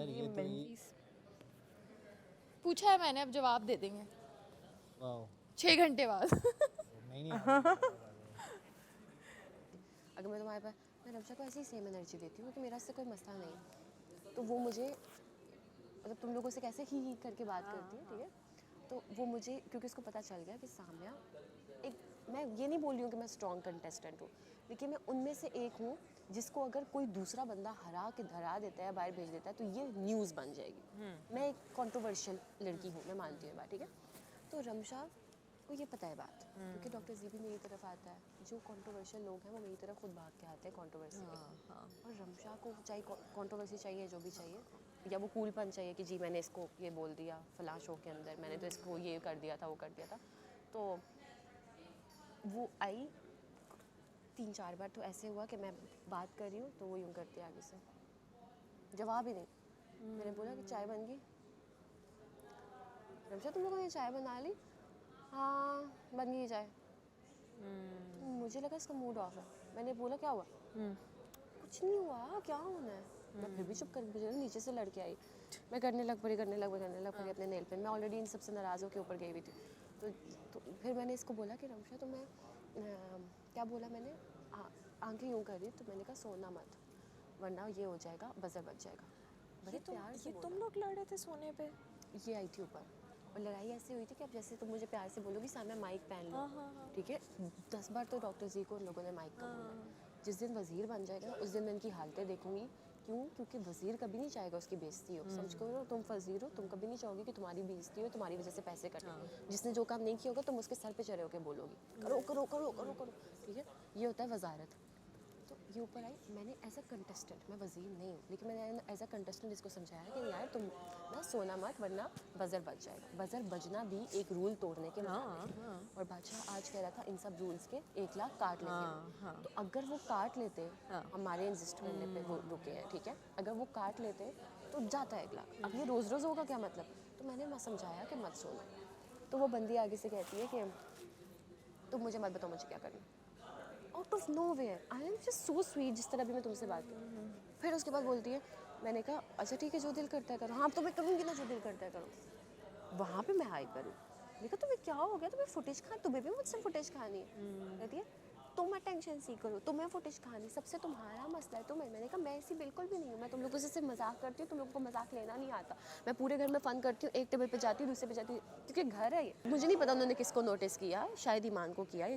पूछा है मैंने, अब जवाब दे देंगे 6 घंटे बाद। नहीं अगर मैं तुम्हारे पास, मैं रमशा को ऐसी ही सेम एनर्जी देती हूँ, तो मेरा इससे कोई मसला नहीं। तो वो मुझे, मतलब तुम लोगों से कैसे ही करके बात करती है, ठीक है? तो वो मुझे, क्योंकि उसको पता चल गया कि साम्या एक, मैं ये नहीं बोल रही हूँ कि मैं स्ट्रॉन्ग कंटेस्टेंट हूँ, लेकिन मैं उनमें से एक हूँ जिसको अगर कोई दूसरा बंदा हरा देता है, बाहर भेज देता है, तो ये न्यूज़ बन जाएगी। मैं एक कंट्रोवर्शियल लड़की हूँ, मैं मानती हूँ बात, ठीक है? तो रमशा को ये पता है बात, क्योंकि डॉक्टर जी भी मेरी तरफ आता है। जो कंट्रोवर्शियल लोग हैं वो मेरी तरफ खुद भाग के आते हैं कंट्रोवर्सी में। और रमशा को चाहे कंट्रोवर्सी चाहिए, जो भी चाहिए, या वो कूलपन चाहिए कि जी मैंने इसको ये बोल दिया फलां शो के अंदर, मैंने तो इसको ये कर दिया था, वो कर दिया था। तो वो आई 3-4 बार, तो ऐसे हुआ कि मैं बात कर रही हूँ तो वो यूँ करती है आगे से, जवाब ही नहीं। मैंने बोला कि चाय बन गई? रमशा तुम लोगों ने चाय बना ली? हाँ बन गई चाय। तो मुझे लगा इसका मूड ऑफ है। मैंने बोला क्या हुआ? कुछ नहीं हुआ, क्या होना है? मैं फिर भी चुप कर मुझे नीचे से लड़के आई। मैं करने लग पड़ी अपने नेल पेंट। मैं ऑलरेडी इन सबसे नाराज़ होकर ऊपर गई हुई थी। तो फिर मैंने इसको बोला कि रमशा तो मैं क्या बोला मैंने, आंखें यूँ कर रही, तो मैंने कहा सोना मत वरना ये हो जाएगा, बजर बच जाएगा। बड़े प्यार से तुम लोग लड़ रहे थे सोने पे? ये आई थी ऊपर और लड़ाई ऐसी हुई थी कि अब जैसे तुम मुझे प्यार से बोलोगी सामने माइक पहन लो, ठीक है? 10 बार तो डॉक्टर जी को उन लोगों ने माइक का बोला। जिस दिन वज़ीर बन जाएगा ना, उस दिन मैं इनकी हालतें देखूंगी। क्यों? क्योंकि वज़ीर कभी नहीं चाहेगा उसकी बेइज्जती हो। समझ करो, तुम वज़ीर हो, तुम कभी नहीं चाहोगे कि तुम्हारी बेइज्जती हो, तुम्हारी वजह से पैसे कटे। जिसने जो काम नहीं किया होगा तुम उसके सर पे चढ़े होकर बोलोगी करो करो करो करो करो, ठीक है? ये होता है वजारत। तो ये ऊपर आई, मैंने एज अ कंटेस्टेंट, मैं वज़ीर नहीं हूँ, लेकिन मैंने एज अ कंटेस्टेंट इसको समझाया कि यार तुम ना सोना मत वरना बजर बच जाएगा। बजर बजना भी एक रूल तोड़ने के मतलब। और बादशाह आज कह रहा था इन सब रूल्स के 1 लाख काट लेंगे। तो अगर वो काट लेते, हमारे इंसिस्ट करने पे वो रुके हैं, ठीक है? अगर वो काट लेते तो जाता है 1 लाख। अब ये रोज़ रोज़ होगा क्या मतलब? तो मैंने समझाया कि मत सोना। तो वो बंदी आगे से कहती है कि तुम मुझे मत बताओ मुझे क्या करना। Out of nowhere, I am just so sweet, जिस तरह भी मैं तुमसे बात करूँ। फिर उसके बाद बोलती है, मैंने कहा अच्छा ठीक है जो दिल करता है करो। हाँ तो मैं करूँगी ना, जो दिल करता है करो। वहाँ पे मैं हाई करूँ, देखो तुम्हें क्या हो गया, तुम्हें फुटेज खा, तुम्हें भी मुझसे फुटेज खानी है। कहती है तुम अटेंशन सीख करो, तुम्हें फुटेज खानी, सबसे तुम्हारा मसला है। मैंने कहा मैं ऐसी बिल्कुल भी नहीं हूँ, मैं तुम लोगों से सिर्फ मजाक करती हूँ, तुम लोगों को मजाक लेना नहीं आता। मैं पूरे घर में फ़न करती हूँ, एक टेबल पे जाती हूँ, दूसरे पे जाती हूँ, क्योंकि घर है ये। मुझे नहीं पता उन्होंने किसको नोटिस किया, शायद ईमान को किया या